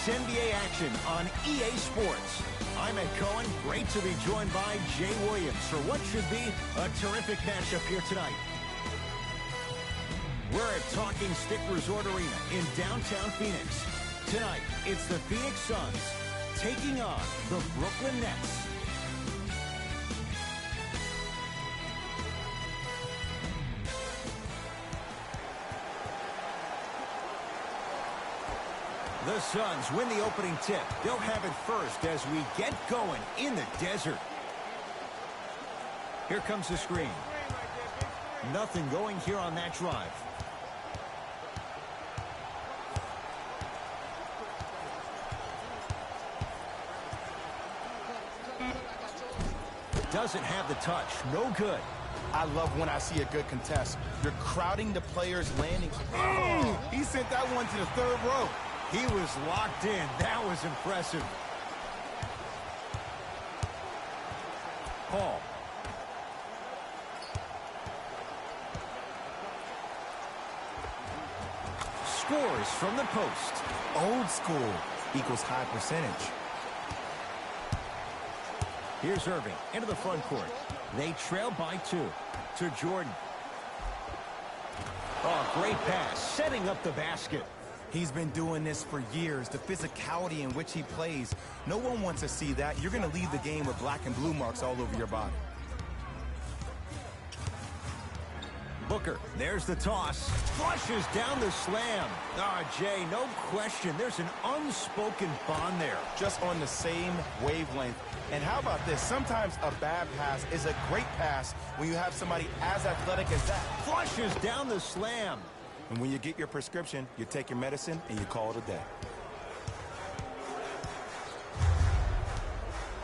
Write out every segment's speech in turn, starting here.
It's NBA action on EA Sports. I'm Ed Cohen. Great to be joined by Jay Williams for what should be a terrific matchup here tonight. We're at Talking Stick Resort Arena in downtown Phoenix. Tonight, it's the Phoenix Suns taking on the Brooklyn Nets. The Suns win the opening tip. They'll have it first as we get going in the desert. Here comes the screen. Nothing going here on that drive. Doesn't have the touch. No good. I love when I see a good contest. You're crowding the players landing. Oh, he sent that one to the third row. He was locked in. That was impressive. Paul. Scores from the post. Old school equals high percentage. Here's Irving into the front court. They trail by 2 to Jordan. Oh, great pass, setting up the basket. He's been doing this for years. The physicality in which he plays. No one wants to see that. You're going to leave the game with black and blue marks all over your body. Booker, there's the toss. Flushes down the slam. Jay, no question. There's an unspoken bond there. Just on the same wavelength. And how about this? Sometimes a bad pass is a great pass when you have somebody as athletic as that. Flushes down the slam. And when you get your prescription, you take your medicine and you call it a day.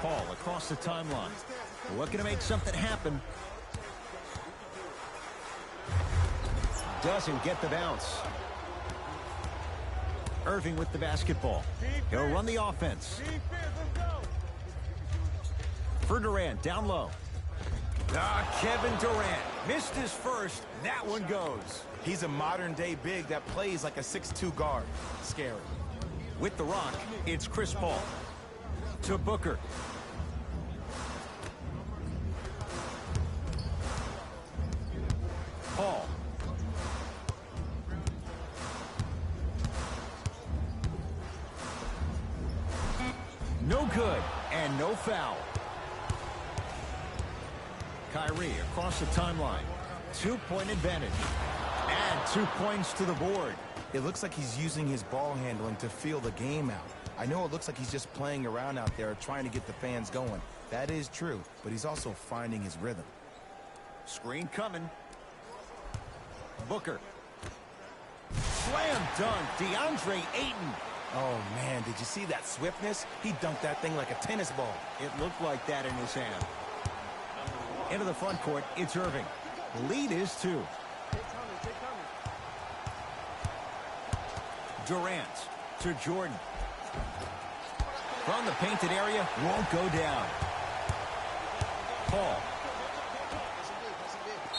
Paul across the timeline. Looking to make something happen. Doesn't get the bounce. Irving with the basketball. He'll run the offense. For Durant, down low. Kevin Durant missed his first. That one goes. He's a modern-day big that plays like a 6'2 guard. Scary. With the rock, it's Chris Paul. To Booker. Paul. No good, and no foul. Kyrie across the timeline. 2-point advantage. Add 2 points to the board. It looks like he's using his ball handling to feel the game out. I know it looks like he's just playing around out there trying to get the fans going. That is true, but he's also finding his rhythm. Screen coming. Booker. Slam dunk, DeAndre Ayton. Oh, man, did you see that swiftness? He dunked that thing like a tennis ball. It looked like that in his hand. Into the front court, it's Irving. Lead is 2. Durant to Jordan. From the painted area, won't go down. Paul.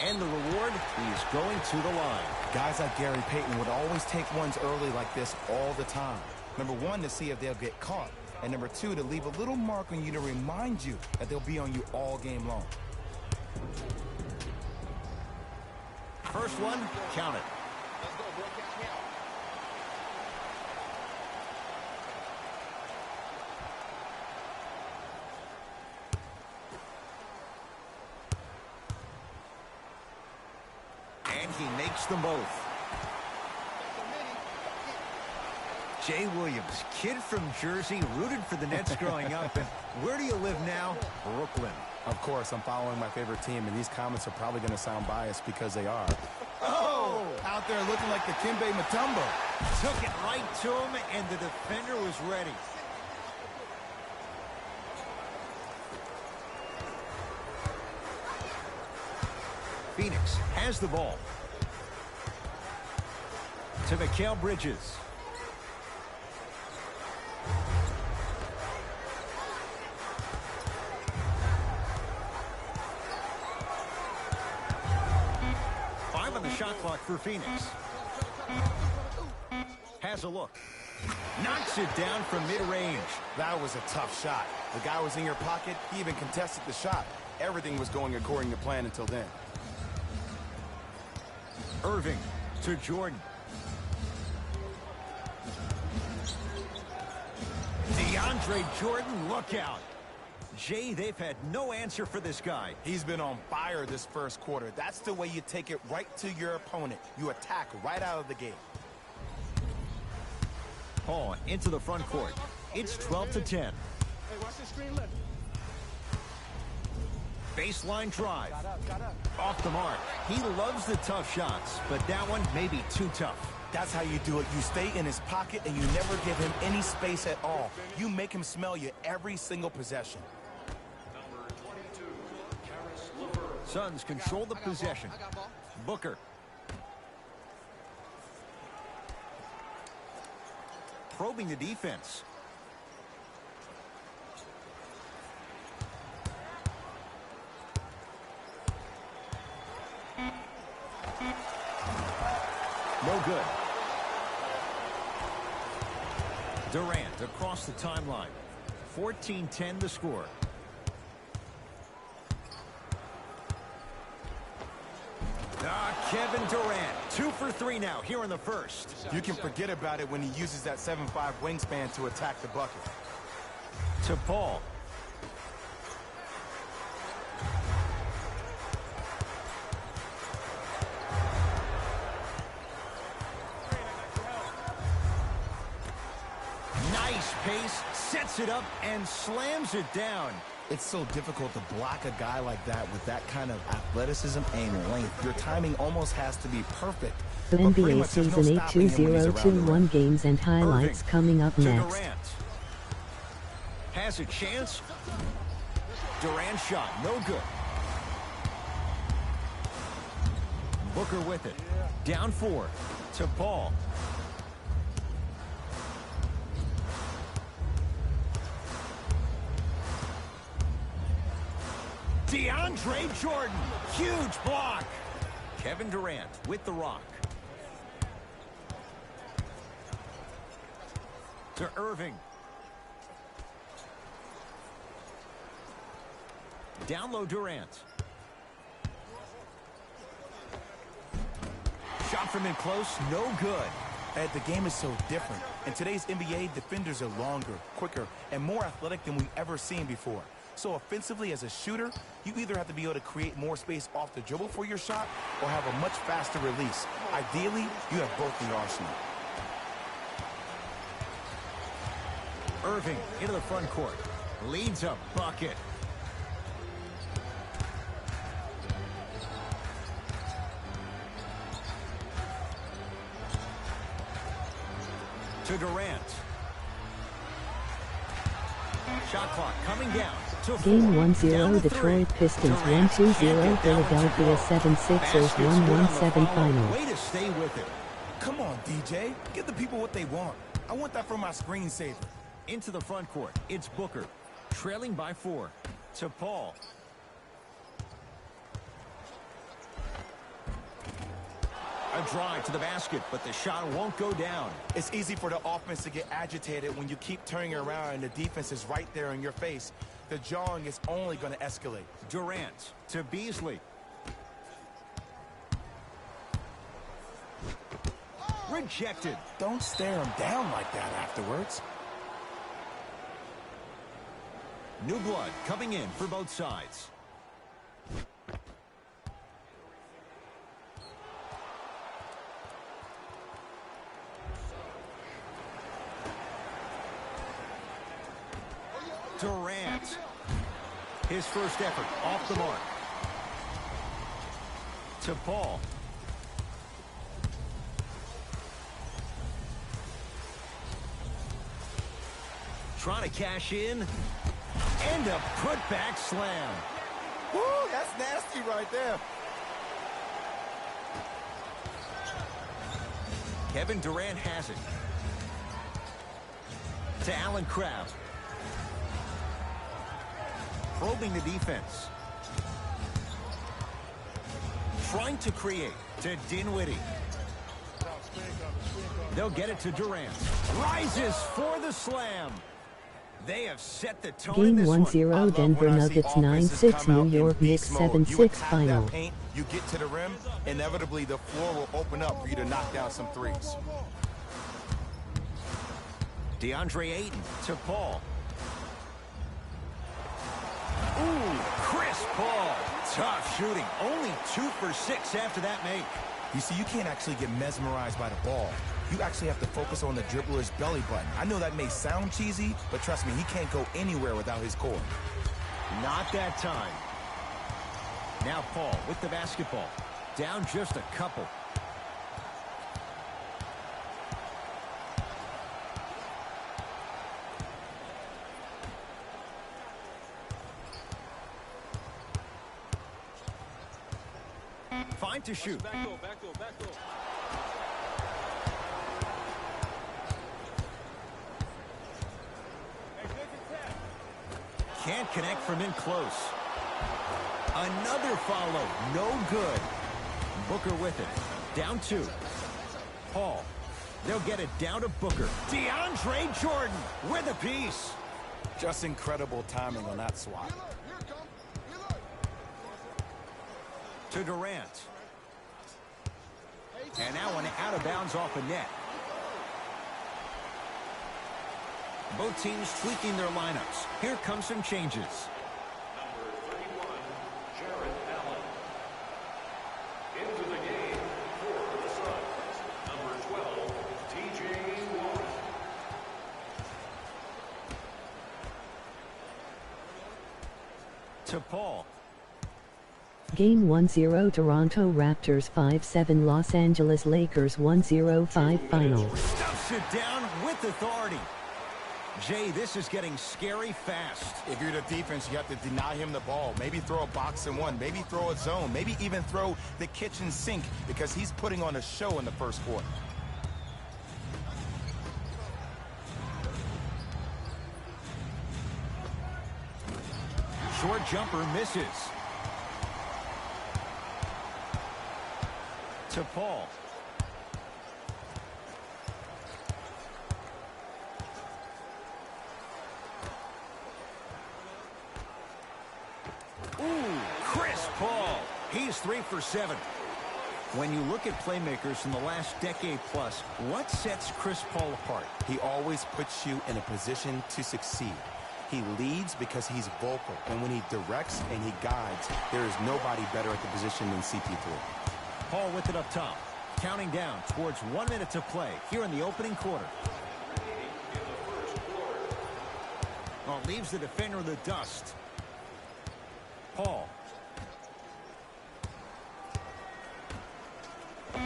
And the reward, he's going to the line. Guys like Gary Payton would always take ones early like this all the time. Number 1, to see if they'll get caught. And number 2, to leave a little mark on you to remind you that they'll be on you all game long. First one, count it. And he makes them both. Jay Williams, kid from Jersey, rooted for the Nets growing up. And where do you live now? Brooklyn. Of course, I'm following my favorite team, and these comments are probably going to sound biased because they are. Oh! Out there looking like the Kimbe Mutombo. Took it right to him, and the defender was ready. Phoenix has the ball. To Mikal Bridges. Shot clock for Phoenix. Has a look. Knocks it down from mid-range. That was a tough shot. The guy was in your pocket. He even contested the shot. Everything was going according to plan until then. Irving to Jordan. DeAndre Jordan, look out. Jay, they've had no answer for this guy. He's been on fire this first quarter. That's the way you take it right to your opponent. You attack right out of the gate. Paul into the front court. It's 12-10. Hey, watch the screen lift. Baseline drive. Got up. Off the mark. He loves the tough shots, but that one may be too tough. That's how you do it. You stay in his pocket and you never give him any space at all. You make him smell you every single possession. Suns control the possession. Booker. Probing the defense. No good. Durant across the timeline. 14-10 the score. Kevin Durant, 2 for 3 now here in the first. You can forget about it when he uses that 7'5" wingspan to attack the bucket. To Paul. Nice pace, sets it up and slams it down. It's so difficult to block a guy like that with that kind of athleticism and length. Your timing almost has to be perfect. The But pretty NBA much there's no Season 8 stopping him when he's around the 2021 rim. games and highlights Irving coming up to next. Durant. Has a chance. Durant shot, no good. Booker with it. Down 4 to Paul. DeAndre Jordan, huge block. Kevin Durant with the rock. To Irving. Down low Durant. Shot from in close, no good. And the game is so different. In today's NBA, defenders are longer, quicker, and more athletic than we've ever seen before. So offensively, as a shooter, you either have to be able to create more space off the dribble for your shot or have a much faster release. Ideally, you have both in your arsenal. Irving into the front court. Leads a bucket. To Durant. Shot clock coming down. To Game 4. 1-0 Down to 3. Detroit Pistons Durant 1-2-0 can't get down the Philadelphia front court. 76ers Basket's good on the 117 follow. final. Way to stay with it. Come on, DJ. Give the people what they want. I want that for my screensaver. Into the front court. It's Booker. Trailing by 4. To Paul. A drive to the basket, but the shot won't go down. It's easy for the offense to get agitated when you keep turning around and the defense is right there in your face. The jarring is only going to escalate. Durant to Beasley. Rejected. Don't stare him down like that afterwards. New blood coming in for both sides. Durant. His first effort off the mark. To Paul. Trying to cash in. And a putback slam. Woo, that's nasty right there. Kevin Durant has it. To Allen Crabbe. Probing the defense. Trying to create to Dinwiddie. They'll get it to Durant. Rises for the slam. They have set the tone in Game this 1-0, Denver Nuggets 9-6, New York Knicks 7-6 final. You get to the rim, inevitably the floor will open up for you to knock down some threes. DeAndre Ayton to Paul. Ooh, Chris Paul. Tough shooting. Only 2 for 6 after that make. You see, you can't actually get mesmerized by the ball. You actually have to focus on the dribbler's belly button. I know that may sound cheesy, but trust me, he can't go anywhere without his core. Not that time. Now Paul with the basketball. Down just a couple. Fine to shoot. Back door, back door, back door. Can't connect from in close. Another follow. No good. Booker with it. Down 2. Paul. They'll get it down to Booker. DeAndre Jordan with a piece. Just incredible timing on that swat. To Durant. And now an out of bounds off a net. Both teams tweaking their lineups. Here come some changes. Number 31, Jarrett Allen. Into the game for the Suns. Number 12, T.J. Watt. To Paul. Game 1-0, Toronto Raptors 5-7, Los Angeles Lakers 1-0-5 final. Stuffs it down with authority. Jay, this is getting scary fast. If you're the defense, you have to deny him the ball. Maybe throw a box and one. Maybe throw a zone. Maybe even throw the kitchen sink because he's putting on a show in the first quarter. Short jumper misses. To Paul. Ooh, Chris Paul. He's 3 for 7. When you look at playmakers in the last decade plus, what sets Chris Paul apart? He always puts you in a position to succeed. He leads because he's vocal, and when he directs and he guides, there is nobody better at the position than CP3. Paul with it up top. Counting down towards 1 minute to play here in the opening quarter. Oh, leaves the defender in the dust. Paul.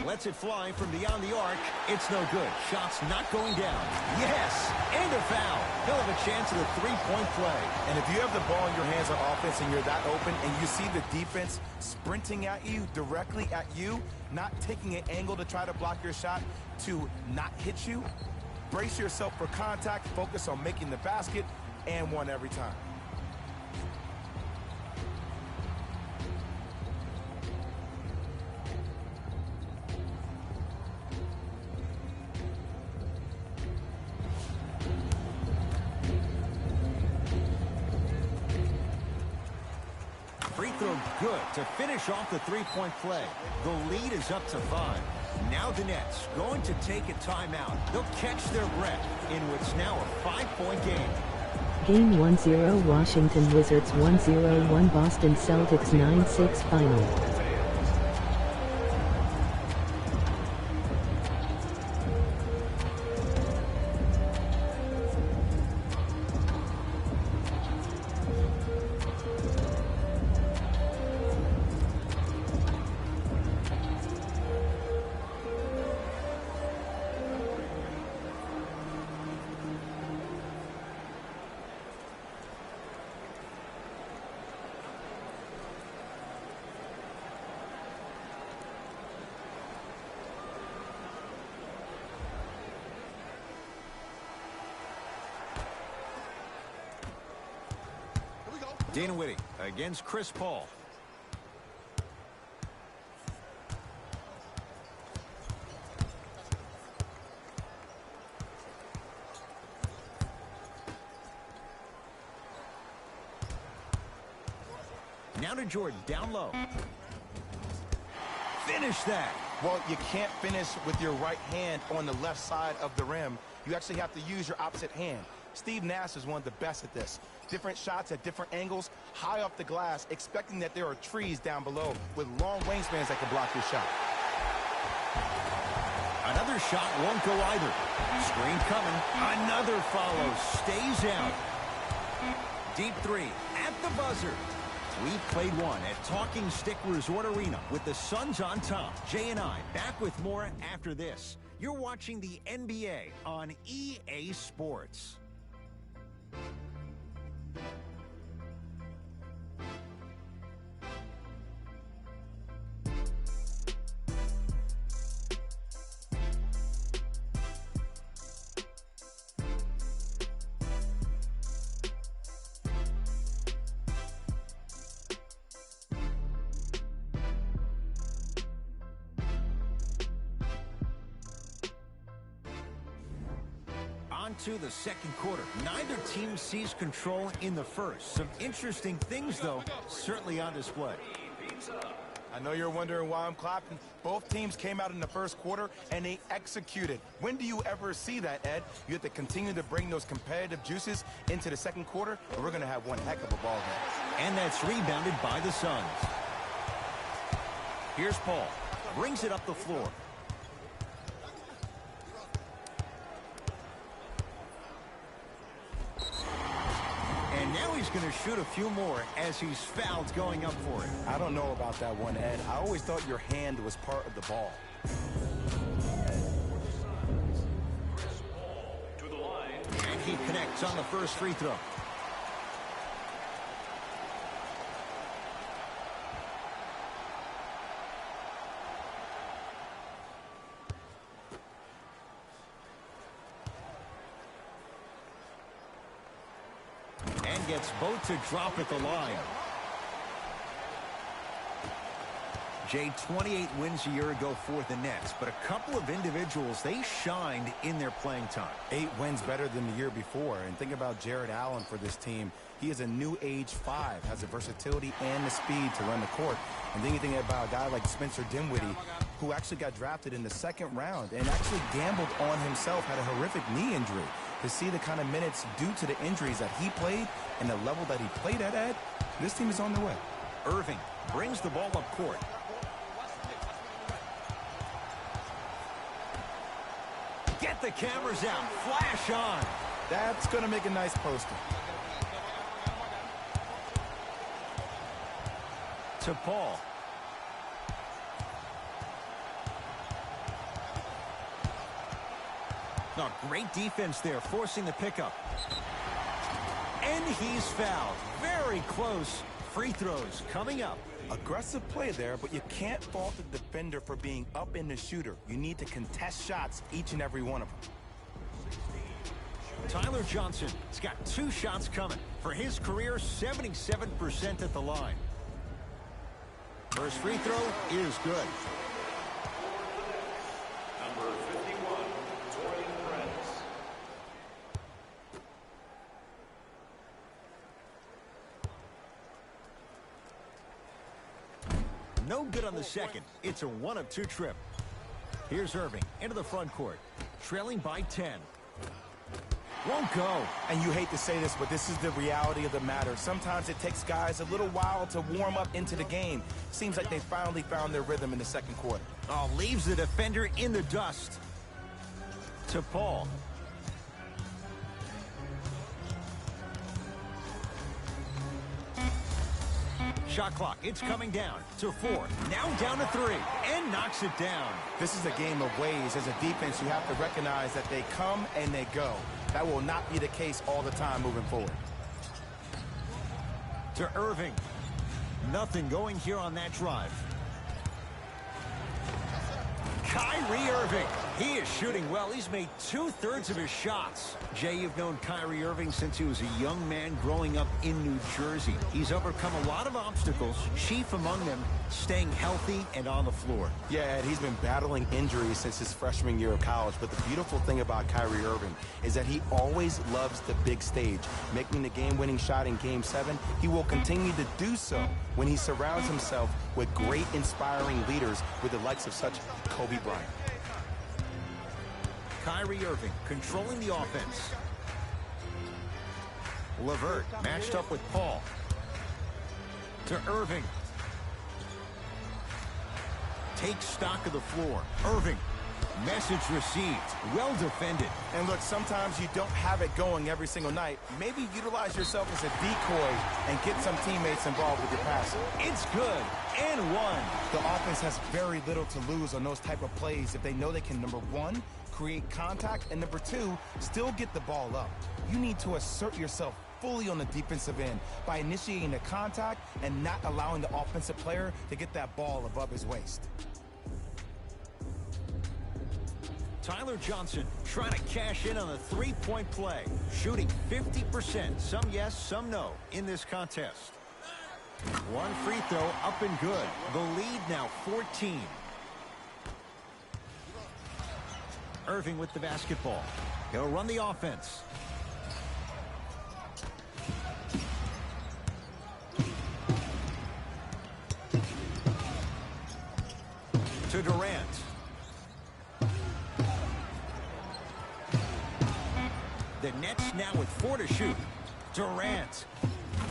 Lets it fly from beyond the arc. It's no good. Shot's not going down. Yes! And a foul. He'll have a chance at a three-point play. And if you have the ball in your hands on offense and you're that open and you see the defense sprinting at you, directly at you, not taking an angle to try to block your shot to not hit you, brace yourself for contact, focus on making the basket, and one every time. Free throw good to finish off the three-point play. The lead is up to 5. Now the Nets going to take a timeout. They'll catch their breath in what's now a 5-point game. Game 1-0, Washington Wizards 1-0-1, Boston Celtics 9-6 final. Dinwiddie against Chris Paul. Now to Jordan, down low. Finish that. Well, you can't finish with your right hand on the left side of the rim. You actually have to use your opposite hand. Steve Nash is one of the best at this. Different shots at different angles, high off the glass, expecting that there are trees down below with long wingspans that can block your shot. Another shot won't go either. Screen coming. Another follow. Stays out. Deep three at the buzzer. We've played one at Talking Stick Resort Arena with the Suns on top. Jay and I back with more after this. You're watching the NBA on EA Sports. To the second quarter. Neither team sees control in the first. Some interesting things, though, certainly on display. I know you're wondering why I'm clapping. Both teams came out in the first quarter, and they executed. When do you ever see that, Ed? You have to continue to bring those competitive juices into the second quarter, or we're going to have one heck of a ball game. And that's rebounded by the Suns. Here's Paul. Brings it up the floor. He's going to shoot a few more as he's fouled going up for it. I don't know about that one, Ed. I always thought your hand was part of the ball. To the line. And he connects on the first free throw. Gets both to drop at the line. Jay, 28 wins a year ago for the Nets, but a couple of individuals, they shined in their playing time. 8 wins better than the year before. And think about Jared Allen for this team. He is a new age 5, has the versatility and the speed to run the court. And then you think about a guy like Spencer Dinwiddie, who actually got drafted in the second round and actually gambled on himself, had a horrific knee injury. To see the kind of minutes due to the injuries that he played and the level that he played at, Ed, this team is on their way. Irving brings the ball up court. Get the cameras out. Flash on. That's going to make a nice poster. To Paul. No, great defense there, forcing the pickup. And he's fouled. Very close. Free throws coming up. Aggressive play there, but you can't fault the defender for being up in the shooter. You need to contest shots, each and every one of them. Tyler Johnson has got 2 shots coming. For his career, 77% at the line. First free throw is good. Number 51, Taurean Prince. No good on the second. It's a 1 of 2 trip. Here's Irving into the front court, trailing by 10. Won't go. And you hate to say this, but this is the reality of the matter. Sometimes it takes guys a little while to warm up into the game. Seems like they finally found their rhythm in the second quarter. Oh, leaves the defender in the dust. To Paul. Shot clock, it's coming down to 4. Now down to 3, and knocks it down. This is a game of ways. As a defense, you have to recognize that they come and they go. That will not be the case all the time moving forward. To Irving. Nothing going here on that drive. Kyrie Irving. He is shooting well. He's made 2/3 of his shots. Jay, you've known Kyrie Irving since he was a young man growing up in New Jersey. He's overcome a lot of obstacles, chief among them staying healthy and on the floor. Yeah, Ed, he's been battling injuries since his freshman year of college, but the beautiful thing about Kyrie Irving is that he always loves the big stage. Making the game-winning shot in Game 7, he will continue to do so when he surrounds himself with great, inspiring leaders with the likes of such Kobe Bryant. Kyrie Irving controlling the offense. LeVert matched up with Paul. To Irving. Takes stock of the floor. Irving. Message received. Well defended. And look, sometimes you don't have it going every single night. Maybe utilize yourself as a decoy and get some teammates involved with your passing. It's good. And one. The offense has very little to lose on those type of plays if they know they can, number one, create contact, and number two, still get the ball up. You need to assert yourself fully on the defensive end by initiating the contact and not allowing the offensive player to get that ball above his waist. Tyler Johnson trying to cash in on a three-point play. Shooting 50%. Some yes, some no in this contest. One free throw up and good. The lead now 14. Irving with the basketball. He'll run the offense. To Durant. The Nets now with 4 to shoot. Durant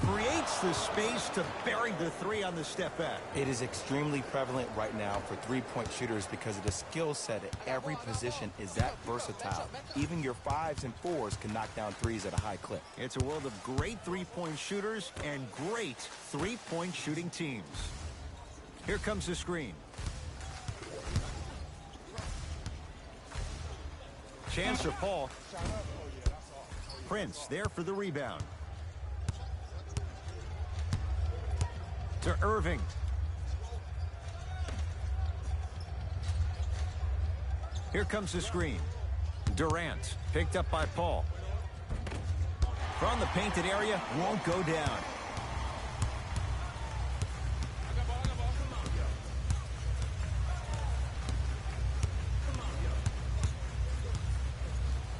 creates the space to bury the three on the step back. It is extremely prevalent right now for three-point shooters because of the skill set at every position is that versatile. Even your 5s and 4s can knock down threes at a high clip. It's a world of great three-point shooters and great three-point shooting teams. Here comes the screen. Chance for Paul. Prince there for the rebound. To Irving. Here comes the screen. Durant picked up by Paul. From the painted area, won't go down.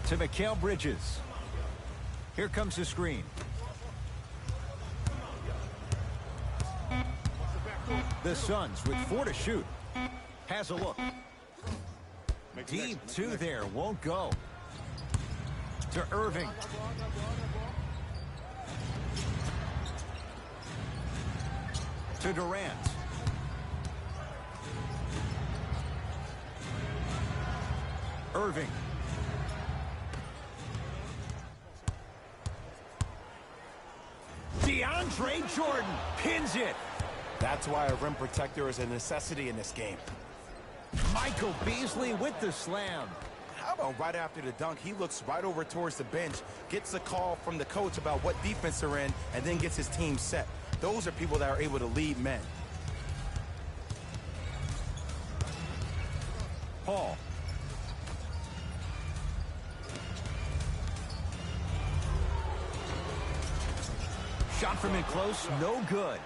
To Mikal Bridges. Here comes the screen. The Suns with 4 to shoot. Has a look. Deep 2 there. Won't go. To Irving. To Durant. Irving. DeAndre Jordan pins it. That's why a rim protector is a necessity in this game. Michael Beasley with the slam. How about right after the dunk, he looks right over towards the bench, gets a call from the coach about what defense they're in, and then gets his team set. Those are people that are able to lead men. Paul. Shot from in close, no good.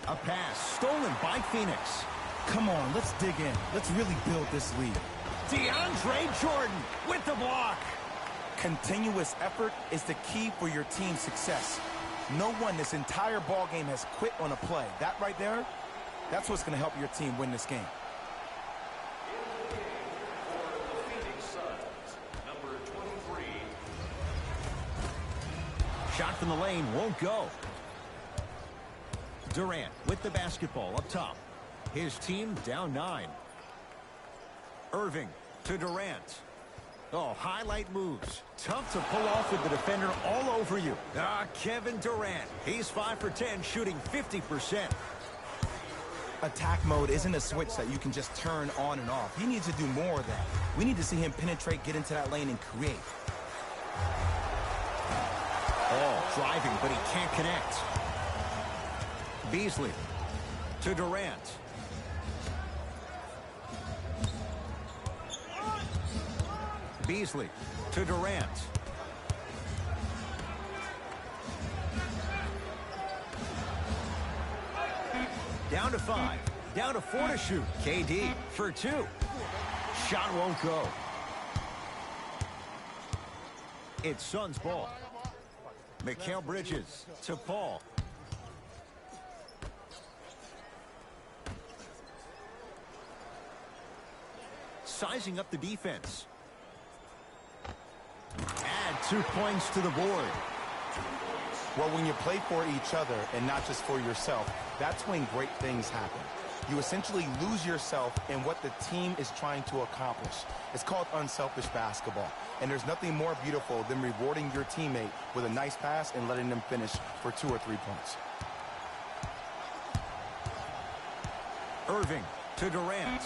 A pass stolen by Phoenix. Come on, let's dig in. Let's really build this lead. DeAndre Jordan with the block. Continuous effort is the key for your team's success. No one this entire ball game has quit on a play. That right there, that's what's going to help your team win this game. Shot from the lane won't go. Durant with the basketball up top. His team down 9. Irving to Durant. Oh, highlight moves. Tough to pull off with the defender all over you. Kevin Durant. He's 5 for 10, shooting 50%. Attack mode isn't a switch that you can just turn on and off. He needs to do more of that. We need to see him penetrate, get into that lane, and create. Oh, driving, but he can't connect. Beasley to Durant. Beasley to Durant. Down to 5. Down to 4 to shoot. KD for 2. Shot won't go. It's Suns ball. Mikal Bridges to Paul. Sizing up the defense. Add 2 points to the board. Well, when you play for each other and not just for yourself, that's when great things happen. You essentially lose yourself in what the team is trying to accomplish. It's called unselfish basketball. And there's nothing more beautiful than rewarding your teammate with a nice pass and letting them finish for 2 or 3 points. Irving to Durant.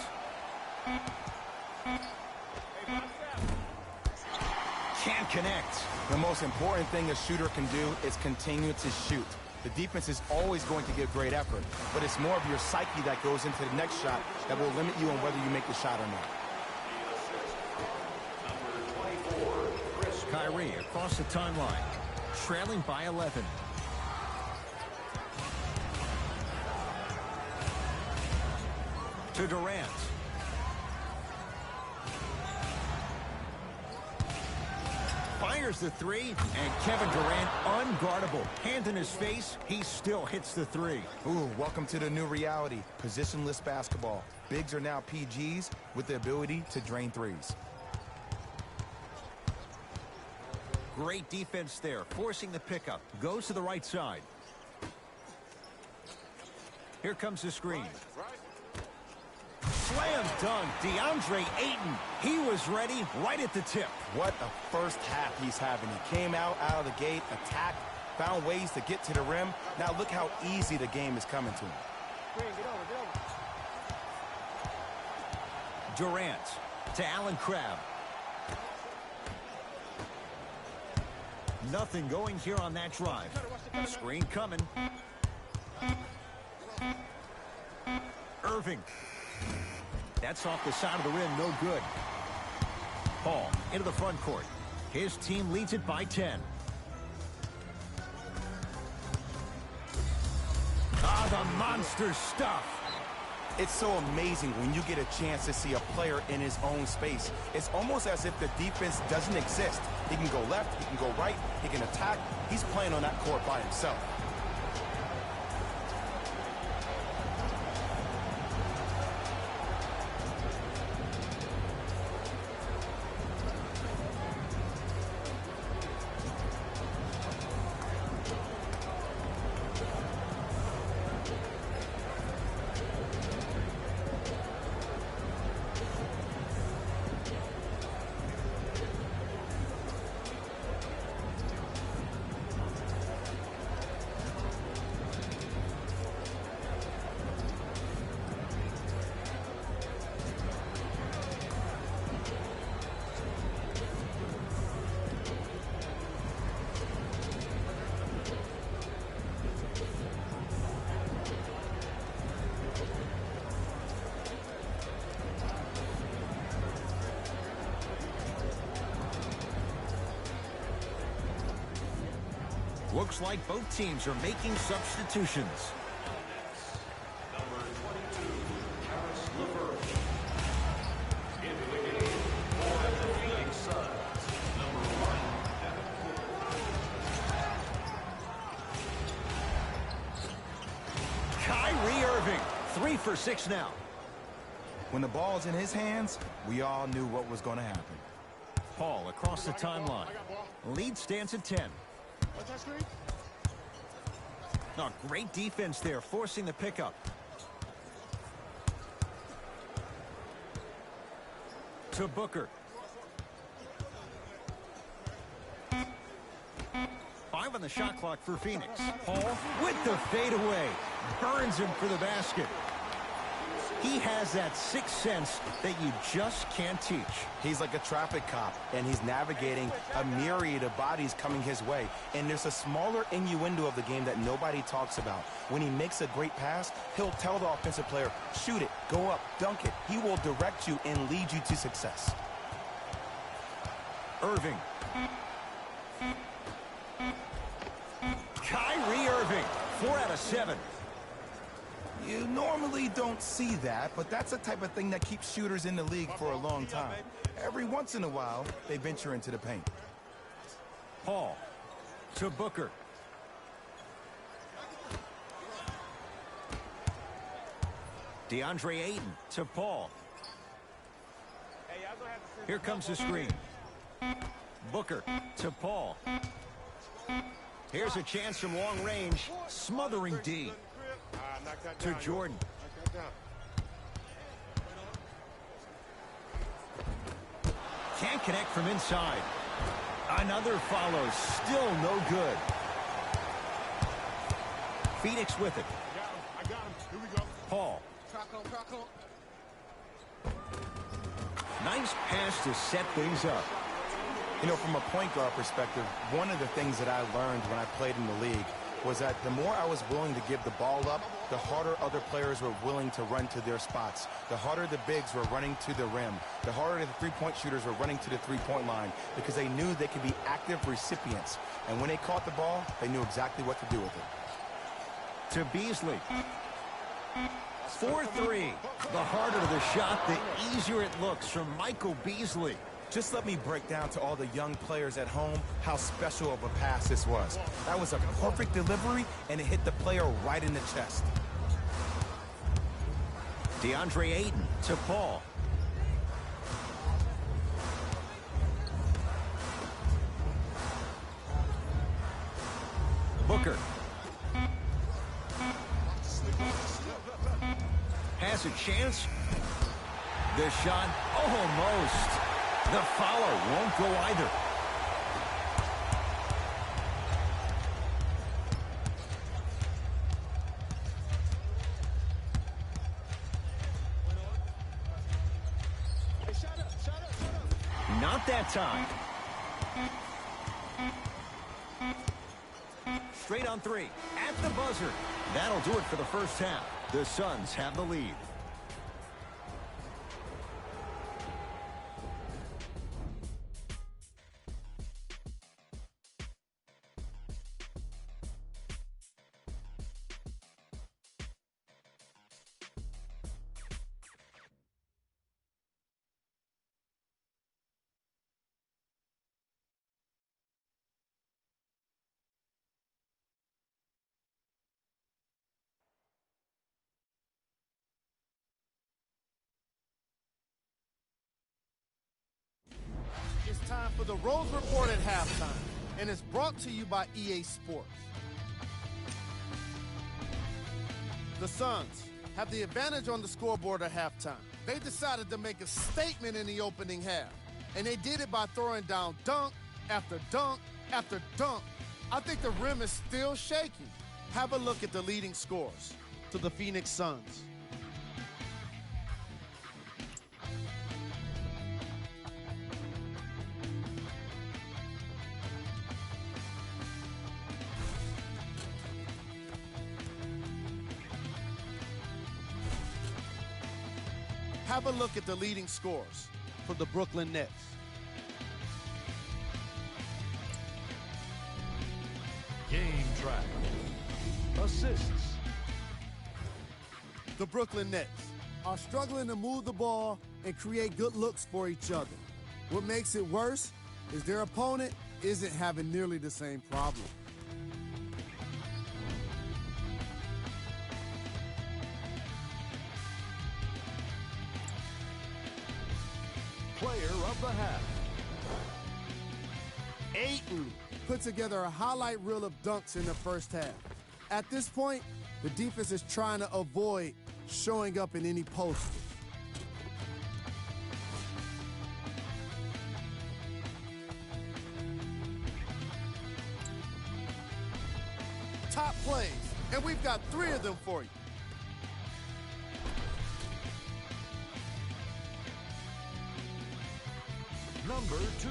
Can't connect. The most important thing a shooter can do is continue to shoot. The defense is always going to give great effort, but it's more of your psyche that goes into the next shot that will limit you on whether you make the shot or not. Kyrie across the timeline, trailing by 11. To Durant. Fires the 3, and Kevin Durant unguardable. Hand in his face, he still hits the 3. Ooh, welcome to the new reality. Positionless basketball. Bigs are now PGs with the ability to drain threes. Great defense there, forcing the pickup. Goes to the right side. Here comes the screen. Slam dunk, DeAndre Ayton. He was ready right at the tip. What a first half he's having. He came out of the gate, attacked, found ways to get to the rim. Now look how easy the game is coming to him. Durant to Allen Crabbe. Nothing going here on that drive. Screen coming. Irving. That's off the side of the rim, no good. Paul into the front court. His team leads it by 10. Ah, the monster stuff. It's so amazing when you get a chance to see a player in his own space. It's almost as if the defense doesn't exist. He can go left, he can go right, he can attack. He's playing on that court by himself. Looks like both teams are making substitutions. Number 22, Karis LeVert. Into the game for the Phoenix Suns. Number 1, Devin Booker. Kyrie Irving, 3 for 6 now. When the ball's in his hands, we all knew what was going to happen. Paul across the timeline. Lead stands at 10. Oh, great defense there, forcing the pickup. To Booker. 5 on the shot clock for Phoenix. Paul with the fadeaway. Burns him for the basket. He has that sixth sense that you just can't teach. He's like a traffic cop, and he's navigating a myriad of bodies coming his way. And there's a smaller innuendo of the game that nobody talks about. When he makes a great pass, he'll tell the offensive player, shoot it, go up, dunk it. He will direct you and lead you to success. Irving. Kyrie Irving, 4 out of 7. You normally don't see that, but that's the type of thing that keeps shooters in the league for a long time. Every once in a while, they venture into the paint. Paul to Booker. DeAndre Ayton to Paul. Here comes the screen. Booker to Paul. Here's a chance from long range. Smothering D. To Jordan. Can't connect from inside. Another follows. Still no good. Phoenix with it. I got him. Here we go. Paul. Nice pass to set things up. You know, from a point guard perspective, one of the things that I learned when I played in the league was that the more I was willing to give the ball up, the harder other players were willing to run to their spots. The harder the bigs were running to the rim. The harder the three-point shooters were running to the three-point line because they knew they could be active recipients. And when they caught the ball, they knew exactly what to do with it. To Beasley. 4-3. The harder the shot, the easier it looks from Michael Beasley. Just let me break down to all the young players at home how special of a pass this was. That was a perfect delivery, and it hit the player right in the chest. DeAndre Ayton to Paul. Booker. Has a chance. The shot almost. The follow won't go either. Not that time. Straight on three. At the buzzer. That'll do it for the first half. The Suns have the lead. It's time for the Rose Report at halftime, and it's brought to you by EA Sports. The Suns have the advantage on the scoreboard at halftime. They decided to make a statement in the opening half, and they did it by throwing down dunk after dunk after dunk. I think the rim is still shaking. Have a look at the leading scores to the Phoenix Suns. Have a look at the leading scores for the Brooklyn Nets. Game track. Assists. The Brooklyn Nets are struggling to move the ball and create good looks for each other. What makes it worse is their opponent isn't having nearly the same problem. Player of the half. Ayton put together a highlight reel of dunks in the first half. At this point, the defense is trying to avoid showing up in any posters. Top plays, and we've got 3 of them for you. Number 2.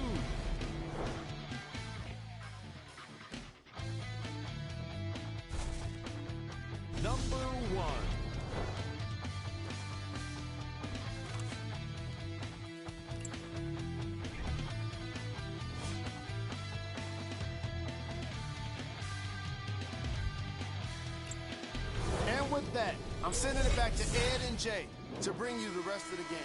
Number 1. I'm sending it back to Ed and Jay to bring you the rest of the game.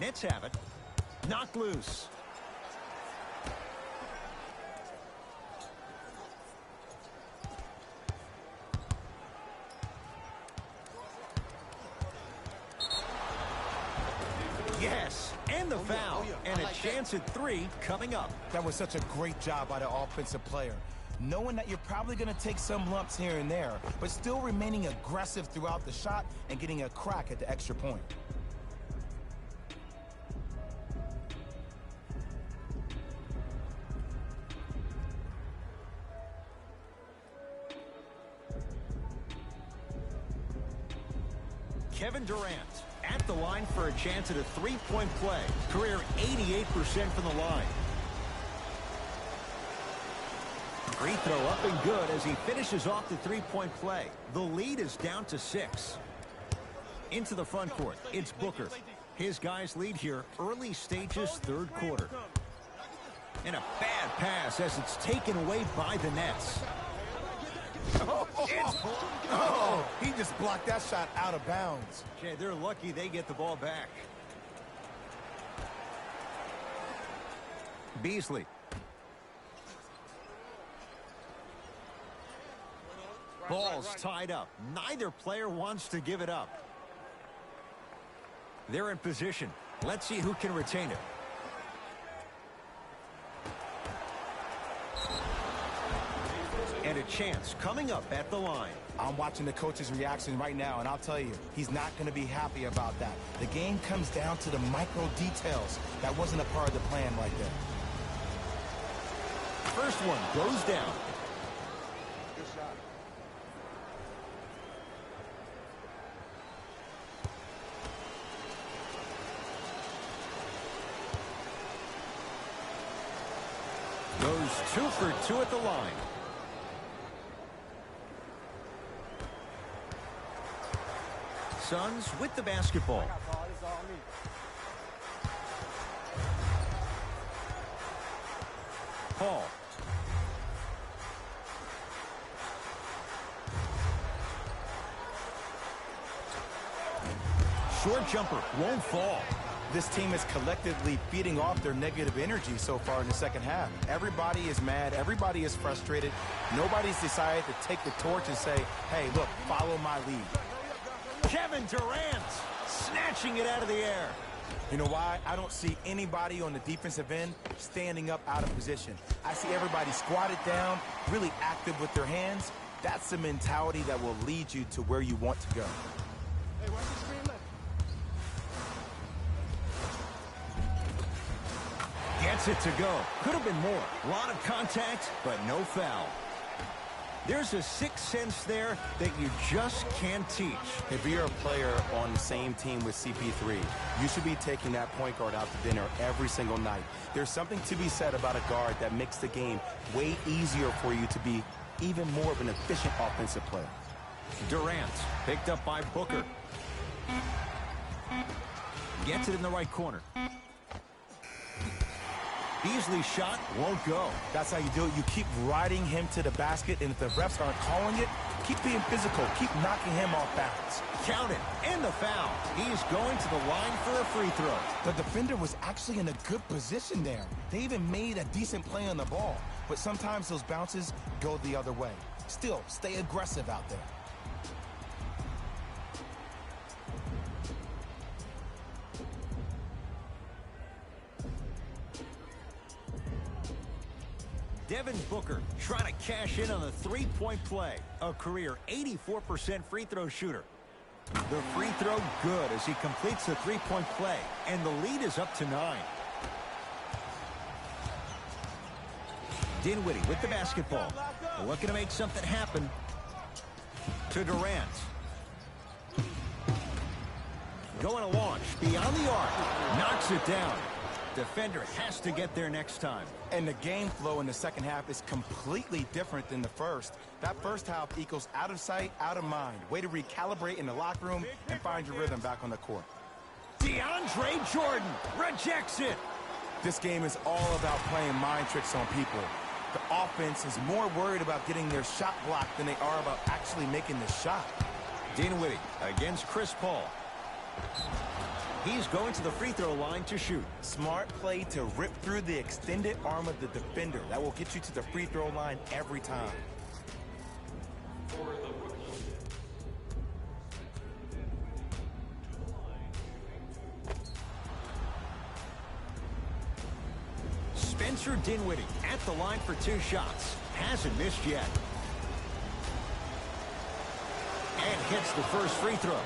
Nets have it. Knocked loose. Yes, and the foul. And a chance at 3 coming up. That was such a great job by the offensive player. Knowing that you're probably going to take some lumps here and there, but still remaining aggressive throughout the shot and getting a crack at the extra point. Kevin Durant at the line for a chance at a three-point play. Career 88% from the line. Free throw up and good as he finishes off the three-point play. The lead is down to 6. Into the front court, it's Booker. His guys lead here early stages, third quarter. And a bad pass as it's taken away by the Nets. He just blocked that shot out of bounds. Okay, they're lucky they get the ball back. Beasley. Ball's tied up. Neither player wants to give it up. They're in position. Let's see who can retain it. And a chance coming up at the line. I'm watching the coach's reaction right now, and I'll tell you, he's not going to be happy about that. The game comes down to the micro details. That wasn't a part of the plan right there. First one goes down. Good shot. Goes 2 for 2 at the line. Suns with the basketball. Paul. Short jumper won't fall. This team is collectively feeding off their negative energy so far in the second half. Everybody is mad. Everybody is frustrated. Nobody's decided to take the torch and say, hey, look, follow my lead. Kevin Durant snatching it out of the air. You know why? I don't see anybody on the defensive end standing up out of position. I see everybody squatted down, really active with their hands. That's the mentality that will lead you to where you want to go. Hey, watch the screen left. Gets it to go. Could have been more. A lot of contact, but no foul. There's a sixth sense there that you just can't teach. If you're a player on the same team with CP3, you should be taking that point guard out to dinner every single night. There's something to be said about a guard that makes the game way easier for you to be even more of an efficient offensive player. Durant picked up by Booker. Gets it in the right corner. Beasley's shot won't go. That's how you do it. You keep riding him to the basket, and if the refs aren't calling it, keep being physical. Keep knocking him off balance. Count it. And the foul. He's going to the line for a free throw. The defender was actually in a good position there. They even made a decent play on the ball. But sometimes those bounces go the other way. Still, stay aggressive out there. Devin Booker trying to cash in on the three-point play. A career 84% free throw shooter. The free throw good as he completes the three-point play. And the lead is up to 9. Dinwiddie with the basketball. Looking to make something happen. To Durant. Going to launch beyond the arc. Knocks it down. Defender has to get there next time. And the game flow in the second half is completely different than the first. That first half equals out of sight, out of mind. Way to recalibrate in the locker room and find your rhythm back on the court. DeAndre Jordan rejects it. This game is all about playing mind tricks on people. The offense is more worried about getting their shot blocked than they are about actually making the shot. Dinwiddie against Chris Paul. He's going to the free throw line to shoot. Smart play to rip through the extended arm of the defender. That will get you to the free throw line every time. Spencer Dinwiddie at the line for 2 shots. Hasn't missed yet. And hits the first free throw.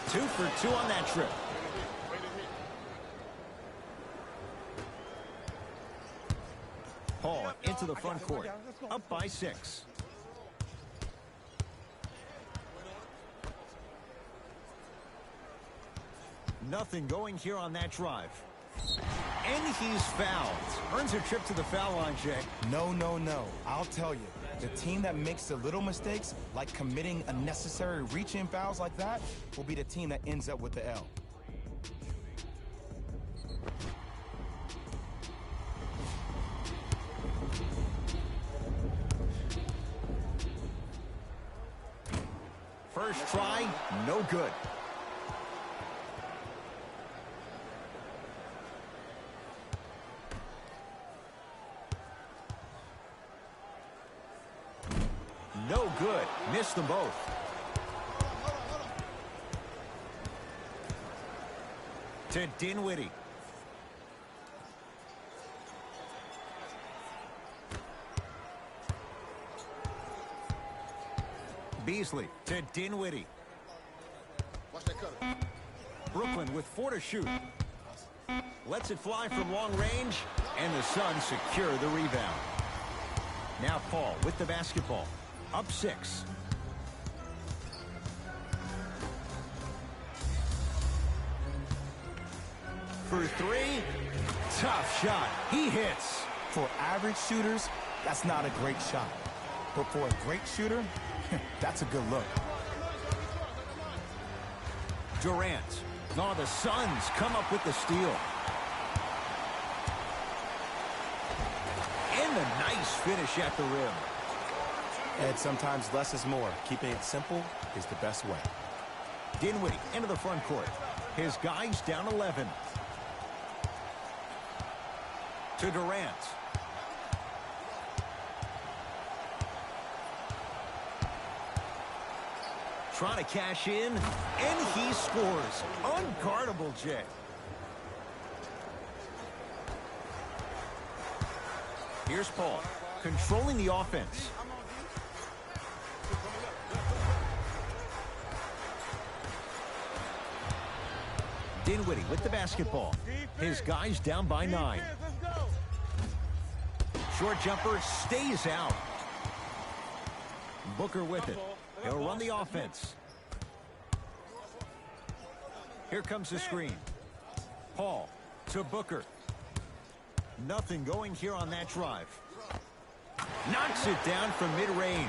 Two for 2 on that trip. Paul into the front court, up by 6. Nothing going here on that drive. And he's fouled. Earns a trip to the foul line, Jay. No, no, no. I'll tell you. The team that makes the little mistakes, like committing unnecessary reach-in fouls like that, will be the team that ends up with the L. First try, no good. No good. Missed them both. To Dinwiddie. Beasley to Dinwiddie. Watch that cutter. Brooklyn with 4 to shoot. Lets it fly from long range, and the Suns secure the rebound. Now Paul with the basketball. Up 6. For 3. Tough shot. He hits. For average shooters, that's not a great shot. But for a great shooter, that's a good look. Durant. No, the Suns come up with the steal. And a nice finish at the rim. And sometimes less is more. Keeping it simple is the best way. Dinwiddie into the front court. His guys down 11. To Durant. Trying to cash in, and he scores. Unguardable, Jay. Here's Paul, controlling the offense. Dinwiddie with the basketball. His guys down by 9. Short jumper stays out. Booker with it. He'll run the offense. Here comes the screen. Paul to Booker. Nothing going here on that drive. Knocks it down from mid-range.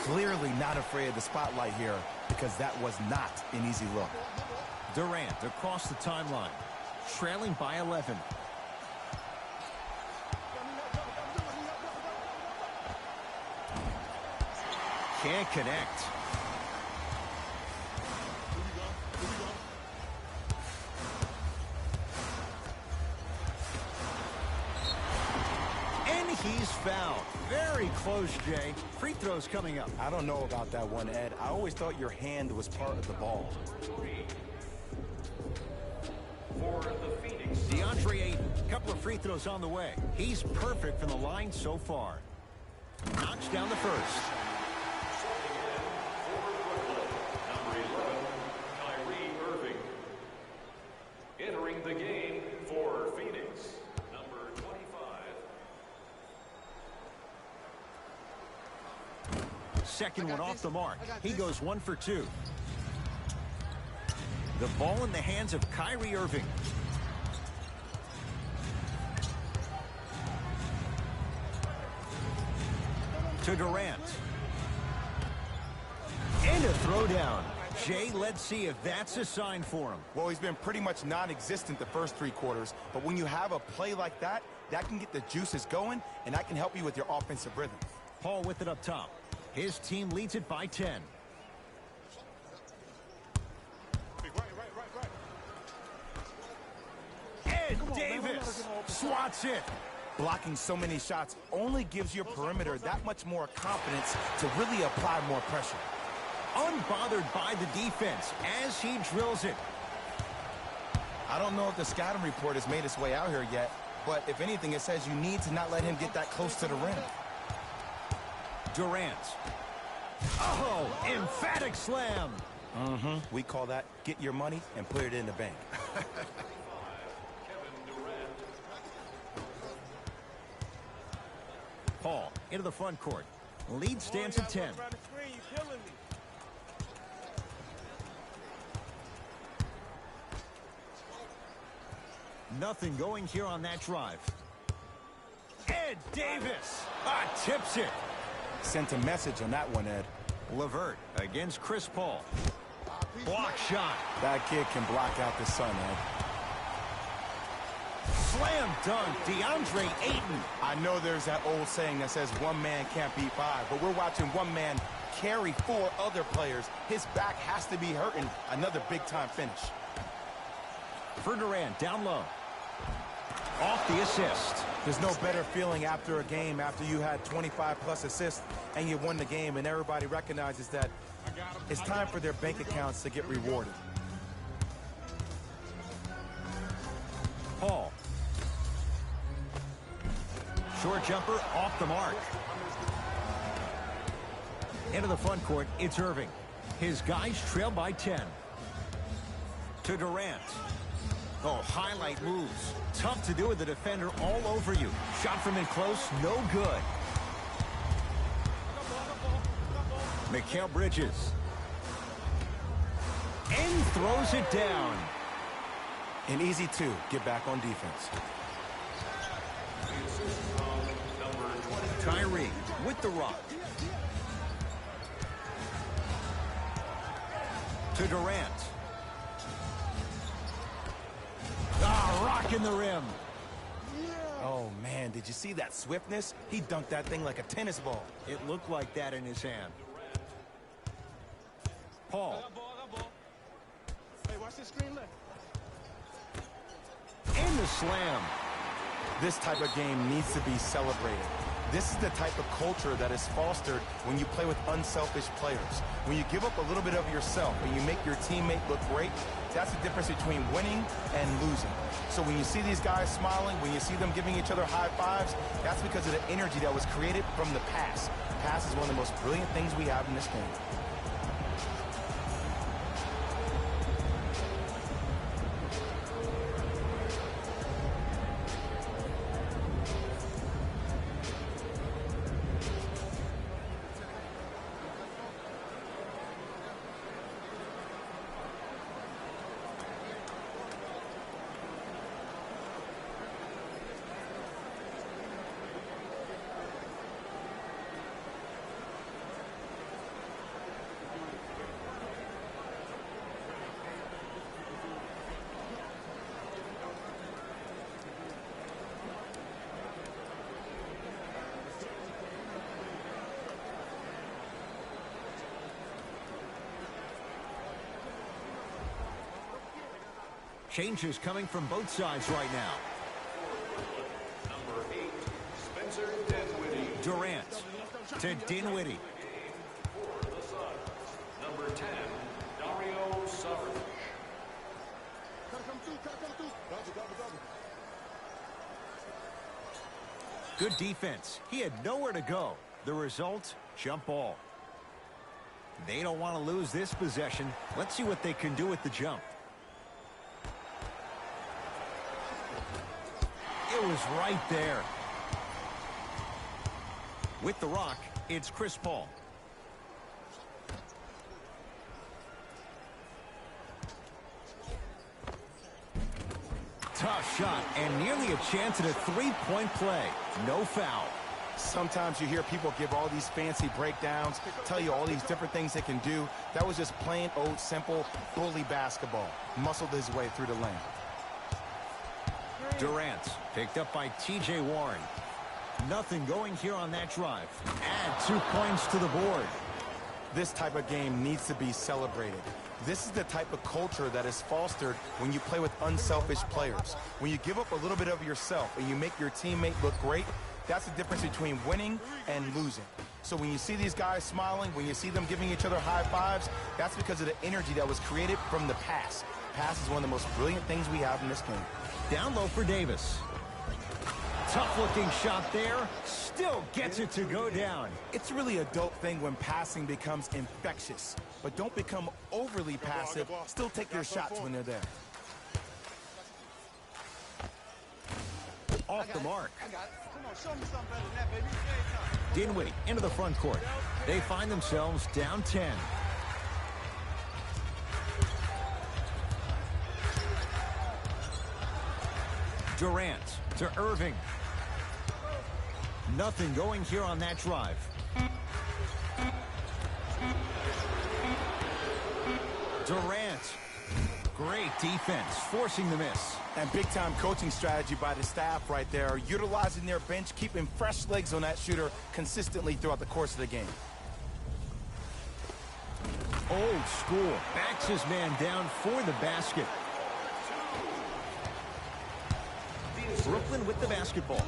Clearly not afraid of the spotlight here, because that was not an easy look. Durant across the timeline, trailing by 11. Can't connect. And he's fouled. Very close, Jay. Free throws coming up. I don't know about that one, Ed. I always thought your hand was part of the ball. For the Phoenix DeAndre Ayton, couple of free throws on the way. He's perfect from the line so far. Knocks down the first. number 11, Kyrie Irving. Entering the game for Phoenix, number 25. Second one off the mark. He goes 1 for 2. The ball in the hands of Kyrie Irving. To Durant. And a throw down. Jay, let's see if that's a sign for him. Well, he's been pretty much non-existent the first 3 quarters, but when you have a play like that, that can get the juices going, and that can help you with your offensive rhythm. Paul with it up top. His team leads it by 10. Ed Davis swats it. Blocking so many shots only gives your perimeter that much more confidence to really apply more pressure. Unbothered by the defense as he drills it. I don't know if the scouting report has made its way out here yet, but if anything, it says you need to not let him get that close to the rim. Durant. Oh, emphatic slam. We call that get your money and put it in the bank. Paul into the front court. Lead stands at 10. Nothing going here on that drive. Ed Davis tips it. Sent a message on that one, Ed. LeVert against Chris Paul. Block shot. That kid can block out the sun, Ed. Slam dunk, DeAndre Ayton. I know there's that old saying that says one man can't beat 5, but we're watching one man carry 4 other players. His back has to be hurting. Another big-time finish. For Durant, down low. Off the assist. There's no better feeling after a game after you had 25-plus assists and you won the game, and everybody recognizes that it's time for their bank accounts to get rewarded. Paul. Short jumper off the mark. Into the front court, it's Irving. His guys trail by 10. To Durant. Oh, highlight moves. Tough to do with the defender all over you. Shot from in close, no good. Mikal Bridges. And throws it down. And easy, too. Get back on defense. Kyrie with the rock. To Durant. Rocking the rim. Oh, man, did you see that swiftness? He dunked that thing like a tennis ball. It looked like that in his hand. Paul. Hey, watch this screen left. And the slam. This type of game needs to be celebrated. This is the type of culture that is fostered when you play with unselfish players. When you give up a little bit of yourself and you make your teammate look great, that's the difference between winning and losing. So when you see these guys smiling, when you see them giving each other high fives, that's because of the energy that was created from the pass. Pass is one of the most brilliant things we have in this game. Changes coming from both sides right now. Number 8, Spencer Dinwiddie. Durant to Dinwiddie. For the Suns, number 10, Dario Saric. Gotta come through. Double. Good defense. He had nowhere to go. The result, jump ball. They don't want to lose this possession. Let's see what they can do with the jump. It was right there. With the rock, it's Chris Paul. Tough shot and nearly a chance at a three-point play. No foul. Sometimes you hear people give all these fancy breakdowns, tell you all these different things they can do. That was just plain old simple bully basketball. Muscled his way through the lane. Durant picked up by T.J. Warren. Nothing going here on that drive. Add 2 points to the board. This type of game needs to be celebrated. This is the type of culture that is fostered when you play with unselfish players. When you give up a little bit of yourself and you make your teammate look great, that's the difference between winning and losing. So when you see these guys smiling, when you see them giving each other high fives, that's because of the energy that was created from the pass. Pass is one of the most brilliant things we have in this game. Down low for Davis. Tough-looking shot there. Still gets it to go down. It's really a dope thing when passing becomes infectious. But don't become overly passive. Still take your shots when they're there. Off the mark. I got it. Come on, show me something better than that, baby. Hey, come. Dinwiddie into the front court. They find themselves down 10. Durant to Irving. Nothing going here on that drive. Durant. Great defense, forcing the miss. And big-time coaching strategy by the staff right there, utilizing their bench, keeping fresh legs on that shooter consistently throughout the course of the game. Old school. Backs his man down for the basket. Brooklyn with the basketball.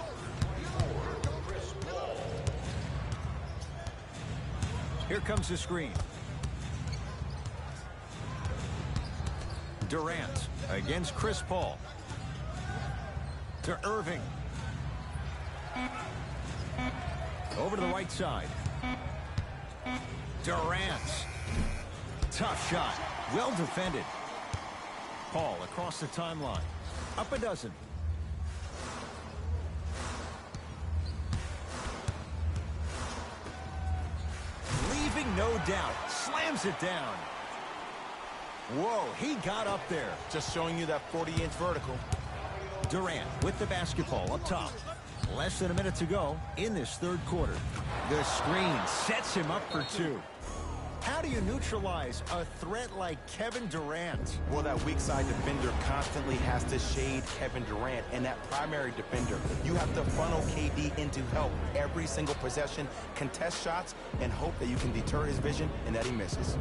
Here comes the screen. Durant against Chris Paul. To Irving. Over to the right side. Durant. Tough shot. Well defended. Paul across the timeline. Up a dozen. Leaving no doubt. Slams it down. Whoa, he got up there. Just showing you that 40-inch vertical. Durant with the basketball up top. Less than a minute to go in this third quarter. The screen sets him up for 2. How do you neutralize a threat like Kevin Durant? Well, that weak side defender constantly has to shade Kevin Durant, and that primary defender, you have to funnel KD into help every single possession, contest shots, and hope that you can deter his vision and that he misses.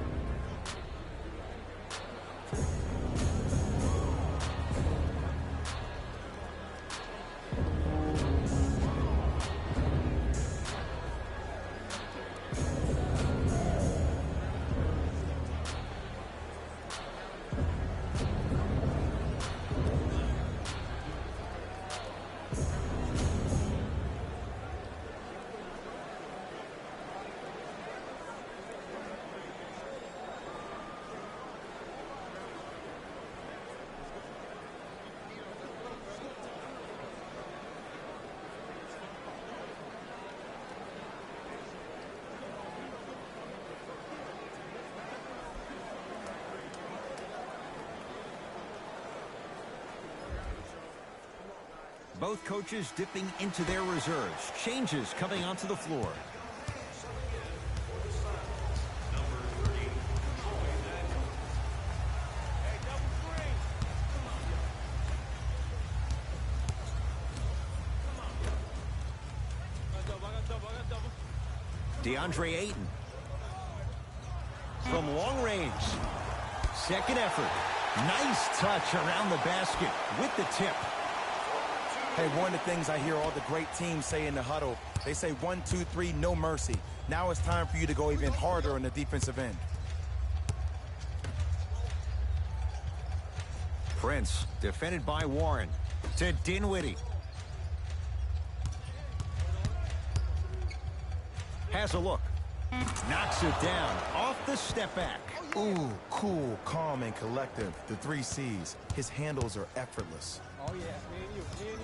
Both coaches dipping into their reserves. Changes coming onto the floor. DeAndre Ayton. From long range. Second effort. Nice touch around the basket with the tip. Hey, one of the things I hear all the great teams say in the huddle, they say 1, 2, 3, no mercy. Now it's time for you to go even harder on the defensive end. Prince, defended by Warren. To Dinwiddie. Has a look. Knocks it down. Off the step back. Ooh, cool, calm, and collective. The 3 C's. His handles are effortless. Oh, yeah. Me and you. Me and